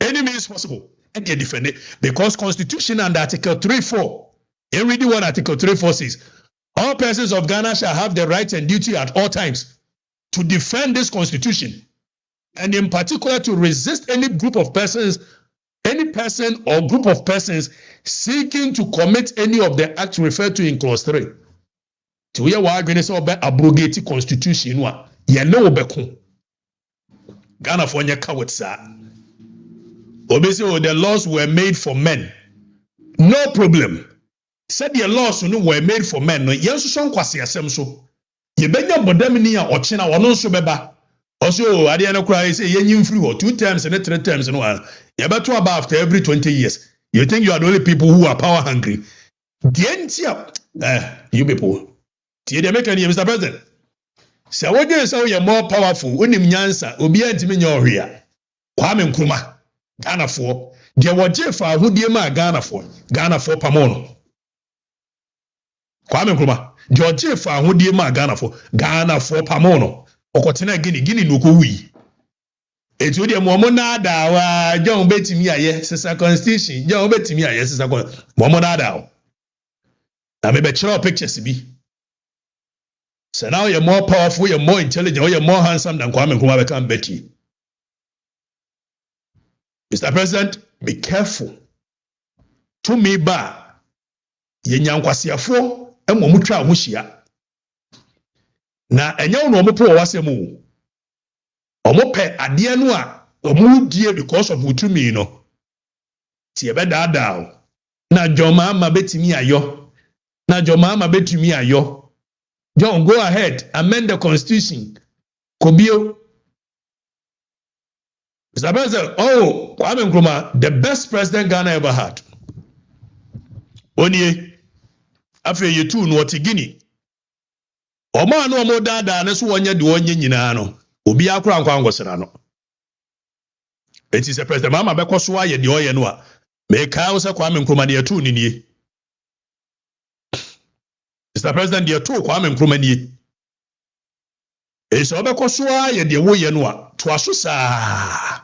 Any means possible. And you defend it. Because Constitution under Article 3.4, you read what Article 3.4 says. All persons of Ghana shall have the right and duty at all times to defend this Constitution. And in particular to resist any group of persons, any person or group of persons seeking to commit any of the acts referred to in clause 3. To hear why Ghana say abrogate constitution wa ye no obeko. Ghana for nya kawetsa. Obese the laws were made for men. No problem. Said the laws no were made for men. No yenso so nkwase asem so. Ye benya bodam ni a ochena wono nso beba. Also, I didn't cry, say, you're free 2 terms and 3 terms. And you're about to about after every 20 years. You think you are the only people who are power hungry. You people. They make any Mr. President. So, what you say you're more powerful, when him Yansa, Obia Timinor here. Kwame Nkrumah, Ghana for. There were Jefa who dear my Ghana for Pamono. Kwame Nkrumah, George Jefa who dear my Ghana for Pamono. Okotena Guinea no go we. It would be Momonada, John Betty aye, Sisa Constitution, John Betty aye, Sisa Momonada. I may bet your pictures be. So now you're more powerful, you're more intelligent, you're more handsome than Kwame Nkrumah can bet you. Mr. President, be careful. To me, ba, ye nyankwasiafo, mutwa amushia. Na enya no mo po wasemu. Omo pe ade no a omo die because of utumi no. Ti ebe dada na joma ama betimi ayo. Na joma ama betumi ayo. John, go ahead, amend the constitution. Kobio. Mr. President, Kwame Nkrumah, the best president Ghana ever had. Onye, after you two no Tigini. Oma no mo dada ne so wonye de wonye nyina no. Obi akura nkwa ngosira no. It is a president mama be koso aye de oye no a. Me kai wo se Kwame Nkrumah de two ni nie. Mr. President de two Kwame Nkrumah nie. E so be koso aye de wo ye no a. To aso saa.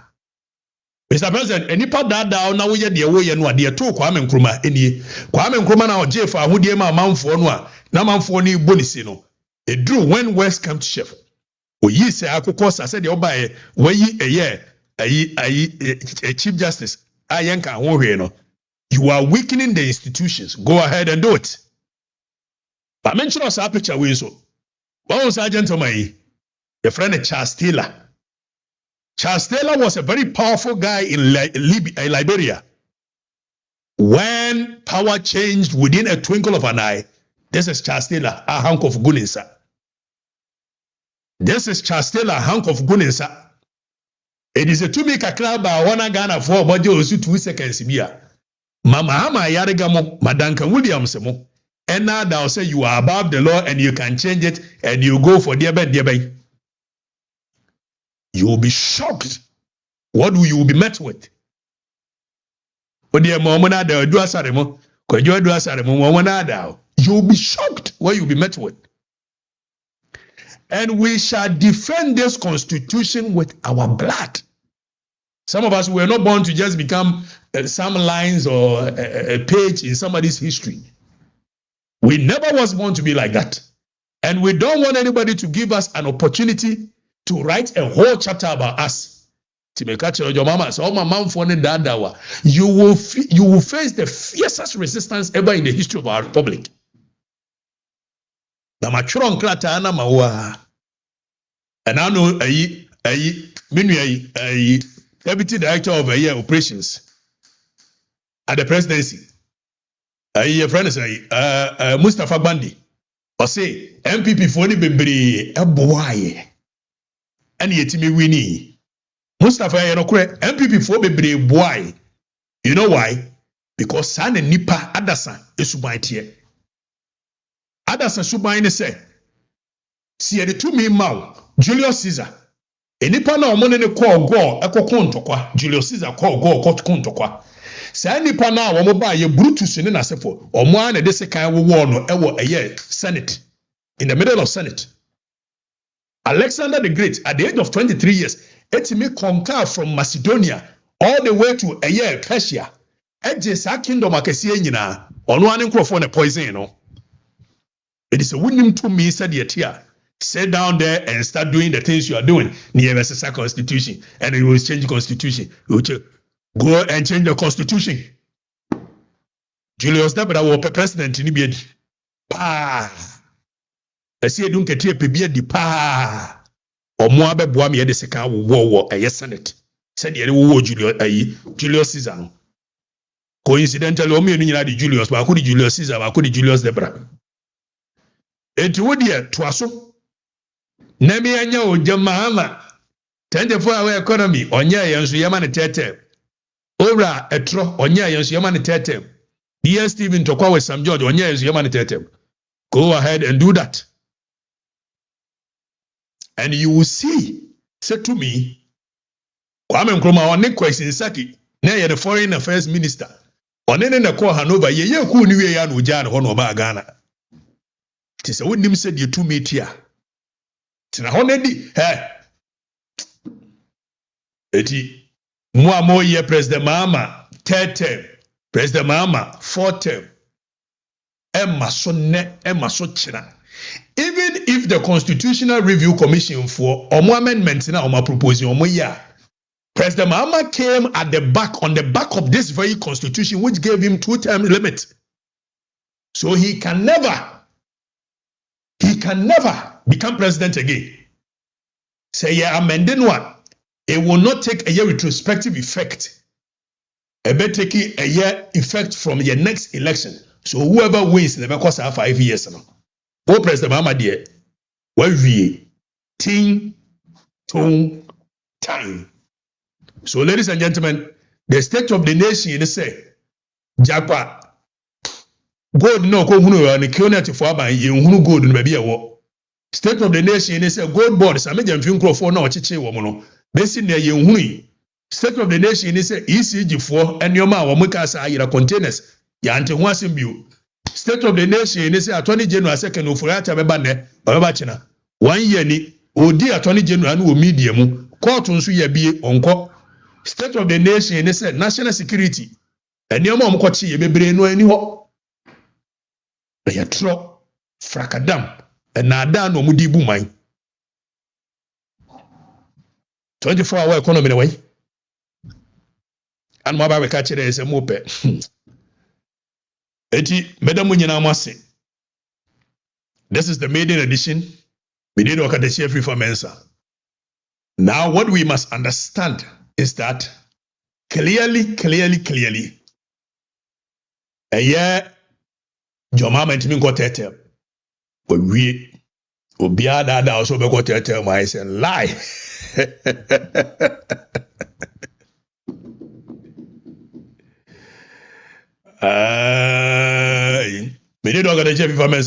Mr. President, enipa dada na wo ye de wo ye no a de two Kwame Nkrumah enie. Kwame Nkrumah na oje fa ahodie ma manfo no a. Na manfo ni bonisi no. A drew when West come to chef. O yi say akoko sa said the obaye wayi a chief justice ayenka ho hwe no. You are weakening the institutions. Go ahead and do it. But mention us a picture we so. One sergeant Omai, your friend Charles Taylor. Charles Taylor was a very powerful guy in Liberia. When power changed within a twinkle of an eye, this is Charles Taylor, a hunk of Guninsa. This is Charles Taylor, a hunk of Guninsa. It is a two-maker club by one Ghana for about 2 seconds. Mama Hama Yarigamo, Madanka Williams. And now they'll say you are above the law and you can change it and you go for dear bed. You will be shocked. What will you be met with? Oh dear Momona, they'll do a saremo. You'll be shocked what you'll be met with. And we shall defend this constitution with our blood. Some of us were not born to just become some lines or a page in somebody's history. We never was born to be like that. And we don't want anybody to give us an opportunity to write a whole chapter about us. You will face the fiercest resistance ever in the history of our republic. Na machron krata na mawa. And I know deputy director of operations at the presidency. A friend say Mustafa Bandi. Or say MPP for the bebre eboaye. And yetimi wini. Mustafa MPP for bebre boy. You know why? Because san and nipa adasa esubaitiye. Adasa subaine say, see the 2 me mau, Julius Caesar. Enipa na omone ne call go ekokontokwa. Julius Caesar call go kontokwa. Say nipa na omo ba ye Brutus ne na sefo. Omo an de sekan wo no ewo eye Senate. In the middle of Senate. Alexander the Great at the age of 23 years, etimi conquer from Macedonia all the way to eye Persia. Eje sa kingdom akese nyina. Ono an nkrofo ne poison no. It is a winning to me, said yet here. Sit down there and start doing the things you are doing. Near the constitution. And it will change the constitution. Go and change the constitution. Julius Nebra was president in Libya. Pa. I see you don't get here, di pa. Or Moabe Boami at the second war, a Senate. Said the war Julius Caesar. Coincidentally, only Julius, but I could Julius Caesar, I could Julius Nebra. Enti wodie toaso na me anya o jamahama 24-hour economy onya yenso yema ne tete ora etro onya yenso yema ne tete DS Steven Tokwa with Sam George onya yenso yema ne tete. Go ahead and do that, and you will see. Say to me, Kwame Nkrumah on question Saki na ye the foreign affairs minister onene na call Hanover ye ku ni we ya no ja no no ba Ghana. It is a would said you 2 meet here. Tina honedi, Eti mo ye President Mahama third term, President Mahama fourth term. Emma so china. Even if the Constitutional Review Commission for omo amendments na omo proposing omo ya, President Mahama came on the back of this very constitution which gave him 2-term limit. So he can never become president again. Say yeah, amending one. It will not take a year retrospective effect. It will take a year effect from the next election. So whoever wins, they will cost 5 years now. Oh, President Mahama dear, well we ting tong time. So, ladies and gentlemen, the state of the nation is say, Japa, gold no ko hunu and the for ban ye hunu gold no baby wo. State of the nation is say gold board sa meja mfi nkrofo na ochiche wo mo no. Besi na ye hunu. State of the nation is say ECG for enioma wo muka sa ayira containers ya ante ho asem bio. State of the nation is say Attorney General second ofurata beba ne baba china. 1 year ni odi Attorney General no media mu court nso ye bie onko. State of the nation is say national security. Enioma omkochi ye bebre no ani ho. Ya tro frakadam na ada no mudi bu man 24-hour economy way and ma ba we ka kire ese mo pe eti medamu nyina amase. This is the maiden edition. We did Okatakyie Afrifa Mensa. Now what we must understand is that clearly a year Joma mentimi go tete. But we obia da also be go tete my say lie.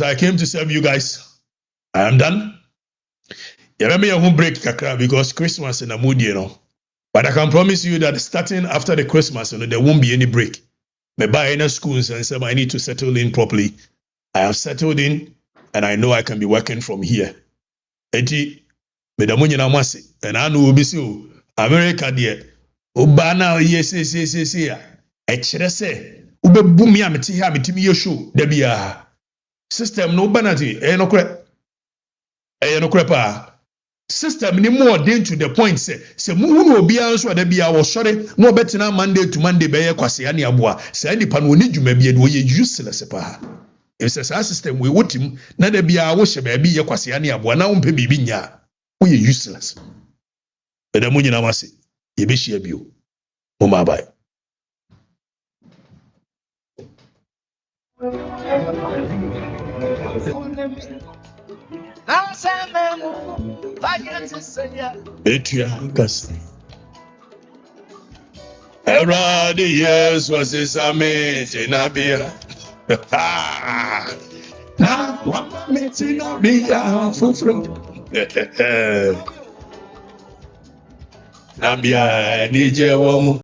I came to serve you guys. I am done. You remember your home break kakra because Christmas in a mood, you know. But I can promise you that starting after the Christmas, you know, there won't be any break. Me buy any schools and say I need to settle in properly. I have settled in and I know I can be working from here. Eti me da munyina mwase and I know obi si America there. Obana yes ya. E kire se ubebu mi ameti ha metimi ye show da bia. System no banati e no kure pa. System ni more than to the point say muhunu obi anso da bia wo sore no betina Monday to Monday be ye kwase ya ne aboa. Say nipa no oni dwuma bia no ye useless pa. If it's a system we would him, not a be a worship, be a quasiani, abwana, baby, nya. We are useless. But the Munamasi, you be she a view. Mama bye. Every years was this amazing, Nabia. Now, what makes it not be a full throat? Nabia, need you.